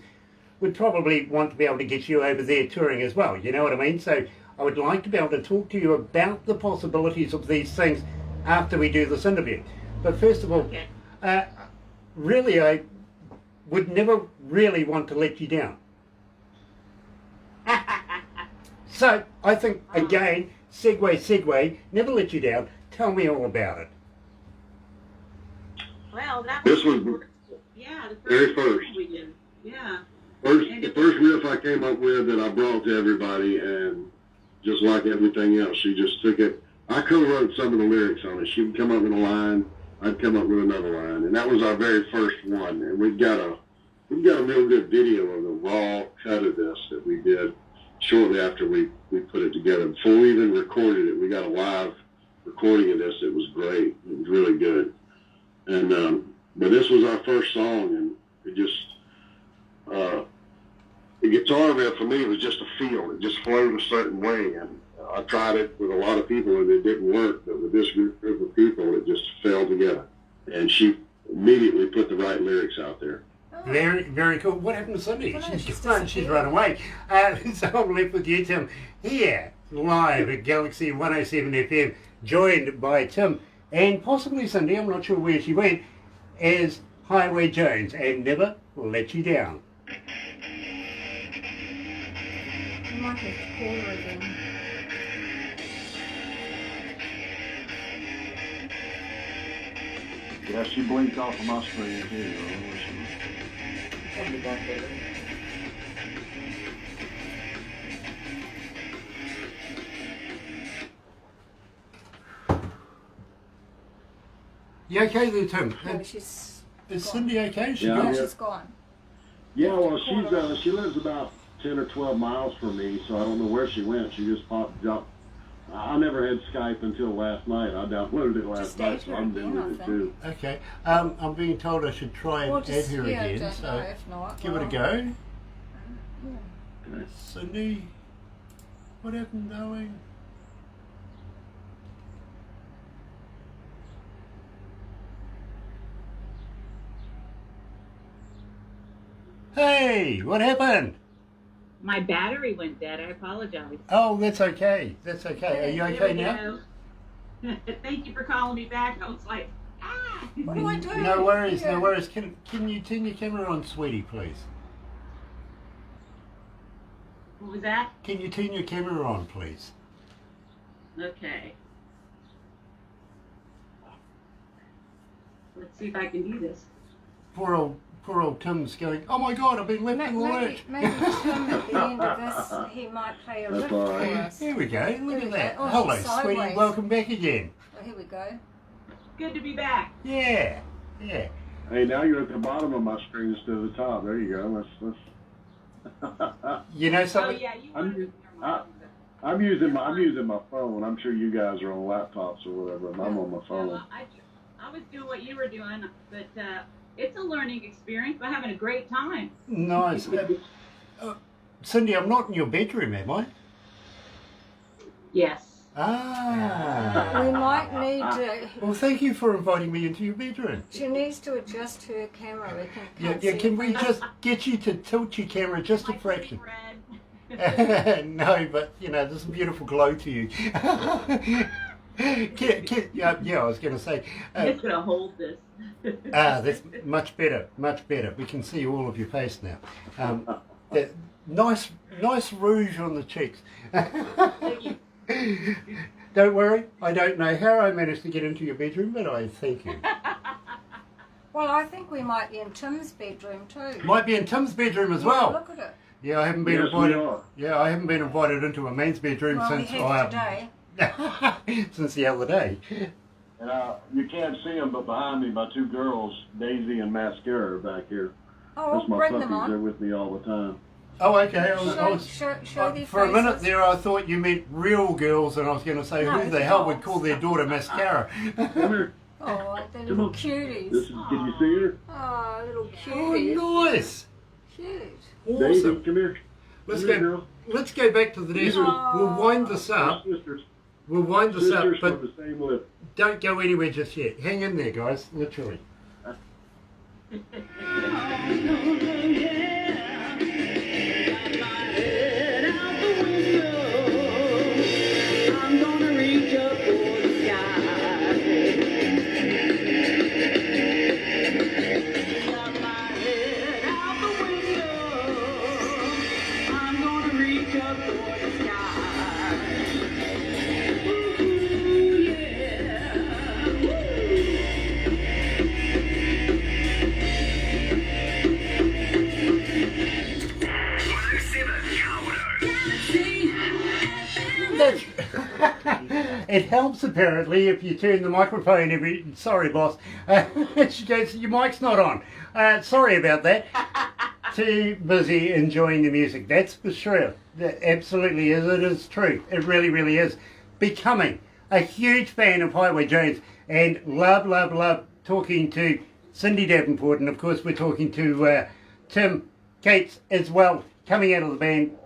would probably want to be able to get you over there touring as well, you know what I mean? So I would like to be able to talk to you about the possibilities of these things after we do this interview. But first of all, Okay. really, I would never really want to let you down. So I think, again, segue, never let you down. Tell me all about it. Well, that This was was yeah, the very first first. we did. Yeah. The first riff I came up with that I brought to everybody, and just like everything else, she just took it. I co-wrote some of the lyrics on it. She would come up with a line, I'd come up with another line, and that was our very first one. And we've got a real good video of the raw cut of this that we did shortly after we put it together. Before we even recorded it, we got a live recording of this. It was great. It was really good. And but this was our first song, and it just the guitar riff for me was just a feel. It just flowed a certain way, and I tried it with a lot of people and it didn't work, but with this group of people, it just fell together. And she immediately put the right lyrics out there. Very, very cool. What happened to Cindy? Well, no, she's She's run away. So I'm left with you, Tim, here, live at Galaxy 107 FM, joined by Tim, and possibly Cindy, I'm not sure where she went, as Highway Jones, and Never Let You Down. You might have to call her again. Yeah, she blinked off of my screen too. Probably got there. You okay there, Tim? No, she's Is gone. Cindy okay? She Yeah. gone? No, she's gone. Yeah, well, she lives about 10 or 12 miles from me, so I don't know where she went. She just dropped. I never had Skype until last night. I downloaded it last Just night, add so her I'm again, doing I it think. too. Okay. I'm being told I should try and Or add just, her yeah, again, don't so know, if not, give it a well, go. Okay. Cindy, what happened, darling? Hey, what happened? My battery went dead. I apologize. Oh, that's okay. That's okay. Are you There okay we now? go. Thank you for calling me back. I was like, ah. What do I do? No worries, Yeah. no worries. Can you turn your camera on, sweetie, please? What was that? Can you turn your camera on, please? Okay. Let's see if I can do this. Poor old Tim's going, oh my God, I've been left in the lurch. Maybe Tim at the end of this, he might play a That's riff all for right. us. Here we go, look we at go. that. Oh, Hello, she's sweetie, sideways. welcome back again. Oh, here we go. Good to be back. Yeah, yeah. Hey, now you're at the bottom of my screen instead of the top. There you go. Let's. You know Oh something? yeah, you I'm- wanted to hear my phone, but- I'm using my phone. I'm sure you guys are on laptops or whatever, and I'm on my phone. Well, I was doing what you were doing, but it's a learning experience. We're having a great time. Nice. Cindy, I'm not in your bedroom, am I? Yes. Ah. We might need to. Well, thank you for inviting me into your bedroom. She needs to adjust her camera. We can. Yeah, can't yeah. see Can her we face. just get you to tilt your camera just a My fraction? pretty red. No, but you know, there's a beautiful glow to you. Yeah, I was going to say. It's gonna hold this. That's much better, much better. We can see all of your face now. Nice rouge on the cheeks. Thank you. Don't worry, I don't know how I managed to get into your bedroom, but I thank you. Well, I think we might be in Tim's bedroom too. Might be in Tim's bedroom as well. Look at it. Yeah, I haven't been Yes, we invited. are. Yeah, I haven't been invited into a man's bedroom Well, we since have today. since the other day. And you can't see them, but behind me, my two girls, Daisy and Mascara, are back here. Oh, That's my bring them puppies. They're on. with me all the time. Oh, okay. I Show was, their for a minute faces. there, I thought you meant real girls, and I was going to say No, who the it's hell would dogs. call their daughter Mascara. Come here. Oh, they're Come little on. cuties. Did you see her? Oh, little Oh, cuties. nice. Cute. Daisy, Awesome. come here. Let's Come here, go. girl. Let's go back to the desk. We'll wind this up. Our sisters. We'll wind this up, Sisters but from the same lip. don't go anywhere just yet. Hang in there, guys. Literally. I'm gonna reach up for the sky. Got my head out the window. I'm gonna reach up for the sky. Ooh, yeah. That's, it helps apparently if you turn the microphone every. Sorry, boss. She goes, your mic's not on. Sorry about that. Too busy enjoying the music. That's for sure. That absolutely is. It is true. It really, really is. Becoming a huge fan of Highway Jones and love talking to Cindy Davenport, and of course we're talking to Tim Cates as well coming out of the band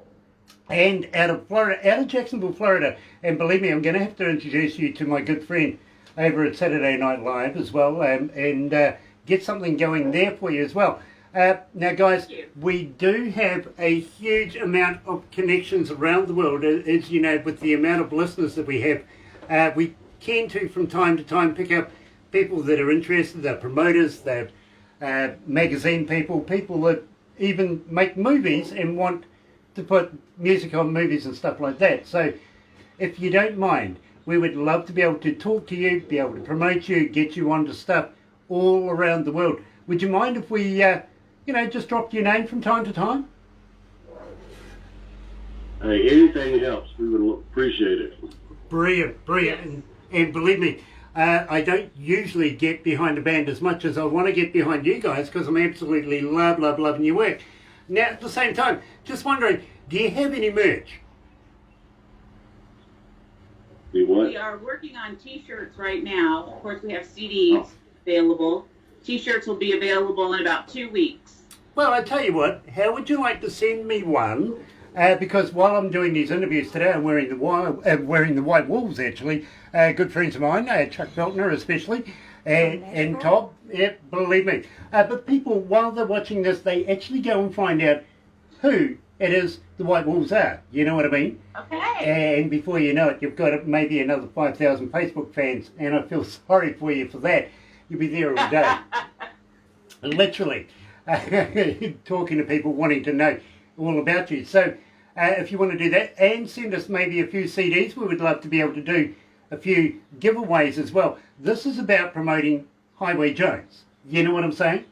and out of Florida, out of Jacksonville, Florida. And believe me, I'm going to have to introduce you to my good friend over at Saturday Night Live as well, and get something going there for you as well. Now, guys, we do have a huge amount of connections around the world, as you know, with the amount of listeners that we have. We tend to, from time to time, pick up people that are interested, they're promoters, they're magazine people, people that even make movies and want to put music on movies and stuff like that. So, if you don't mind, we would love to be able to talk to you, be able to promote you, get you onto stuff all around the world. Would you mind if we, just dropped your name from time to time? Hey, anything helps. We would appreciate it. Brilliant. Yes. And believe me, I don't usually get behind a band as much as I want to get behind you guys, because I'm absolutely loving your work. Now, at the same time, just wondering, do you have any merch? You what? We are working on T-shirts right now. Of course, we have CDs available. T-shirts will be available in about 2 weeks. Well, I tell you what, how would you like to send me one? Because while I'm doing these interviews today, I'm wearing the white wolves, actually. Good friends of mine, Chuck Feltner especially, and Todd. Yeah, believe me. But people, while they're watching this, they actually go and find out who it is the white wolves are. You know what I mean? Okay. And before you know it, you've got maybe another 5,000 Facebook fans, and I feel sorry for you for that. You'll be there all day. Literally. Talking to people wanting to know all about you. So if you want to do that and send us maybe a few CDs, we would love to be able to do a few giveaways as well. This is about promoting Highway Jones. You know what I'm saying?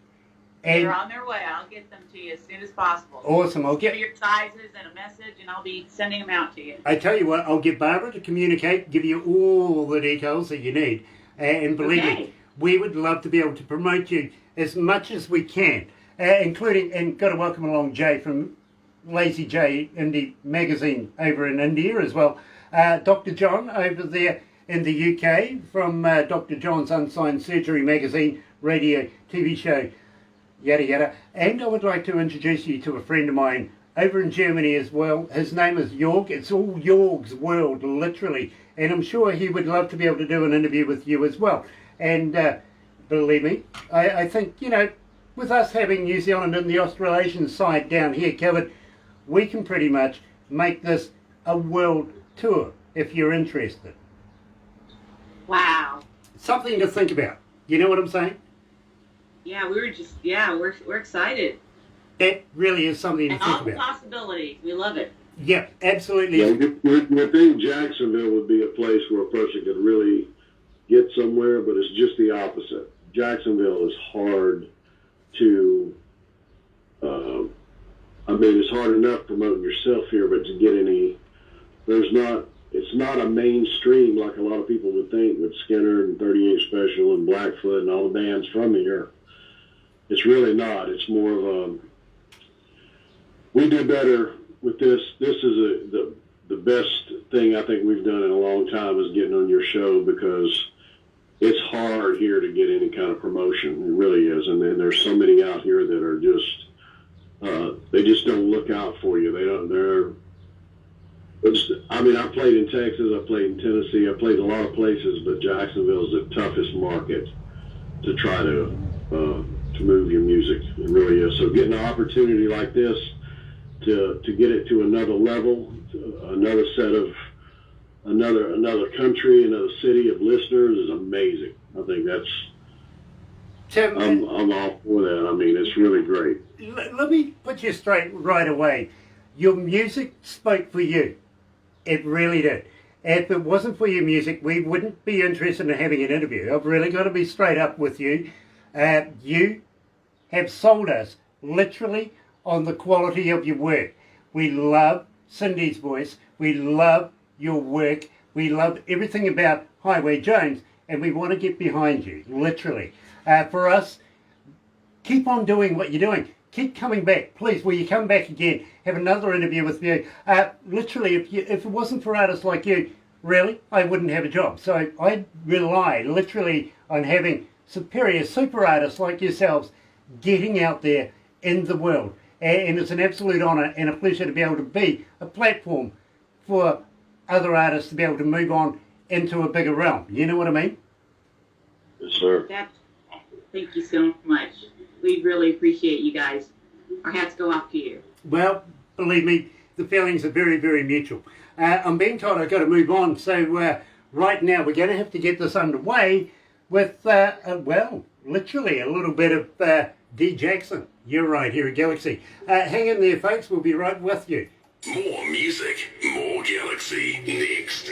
And they're on their way. I'll get them to you as soon as possible. Awesome. Give me your sizes and a message, and I'll be sending them out to you. I tell you what, I'll get Barbara to communicate, give you all the details that you need. And believe me, we would love to be able to promote you as much as we can, including, and got to welcome along Jay from Lazy J Indie Magazine over in India as well. Dr. John over there in the UK from Dr. John's Unsigned Surgery Magazine, radio, TV show, yada yada. And I would like to introduce you to a friend of mine over in Germany as well. His name is Jorg. It's all Jorg's world, literally. And I'm sure he would love to be able to do an interview with you as well. And believe me, I think, with us having New Zealand and the Australasian side down here covered, we can pretty much make this a world tour if you're interested. Wow. Something to think about. You know what I'm saying? Yeah, we're excited. That really is something to And think all the about. possibilities. We love it. Yeah, absolutely. Yeah, you think Jacksonville would be a place where a person could really get somewhere, but it's just the opposite. Jacksonville is hard to, it's hard enough promoting yourself here, but to get it's not a mainstream like a lot of people would think with Skinner and 38 Special and Blackfoot and all the bands from here. It's really not. It's more of we do better with this. This is the best thing I think we've done in a long time is getting on your show, because it's hard here to get any kind of promotion. It really is. And then there's so many out here that are just, they just don't look out for you. I played in Texas, I played in Tennessee, I played a lot of places, but Jacksonville's the toughest market to try to move your music. It really is. So getting an opportunity like this to get it to another level, another set of another country, another city of listeners is amazing. I think I'm all for that. It's really great. Let me put you straight right away. Your music spoke for you. It really did. If it wasn't for your music, we wouldn't be interested in having an interview. I've really got to be straight up with you. You have sold us, literally, on the quality of your work. We love Cindy's voice. We love your work. We love everything about Highway Jones, and we want to get behind you, literally. For us, keep on doing what you're doing. Keep coming back. Please, will you come back again? Have another interview with you. Literally, if it wasn't for artists like you, really, I wouldn't have a job. So I rely, literally, on having superior super artists like yourselves getting out there in the world and it's an absolute honour and a pleasure to be able to be a platform for other artists to be able to move on into a bigger realm. You know what I mean? Yes, sir. Thank you so much. We really appreciate you guys. Our hats go off to you. Well, believe me, the feelings are very, very mutual. I'm being told I've got to move on, so right now we're going to have to get this underway with, well, literally a little bit of D. Jackson. You're right here at Galaxy. Hang in there, folks. We'll be right with you. More music, more Galaxy next.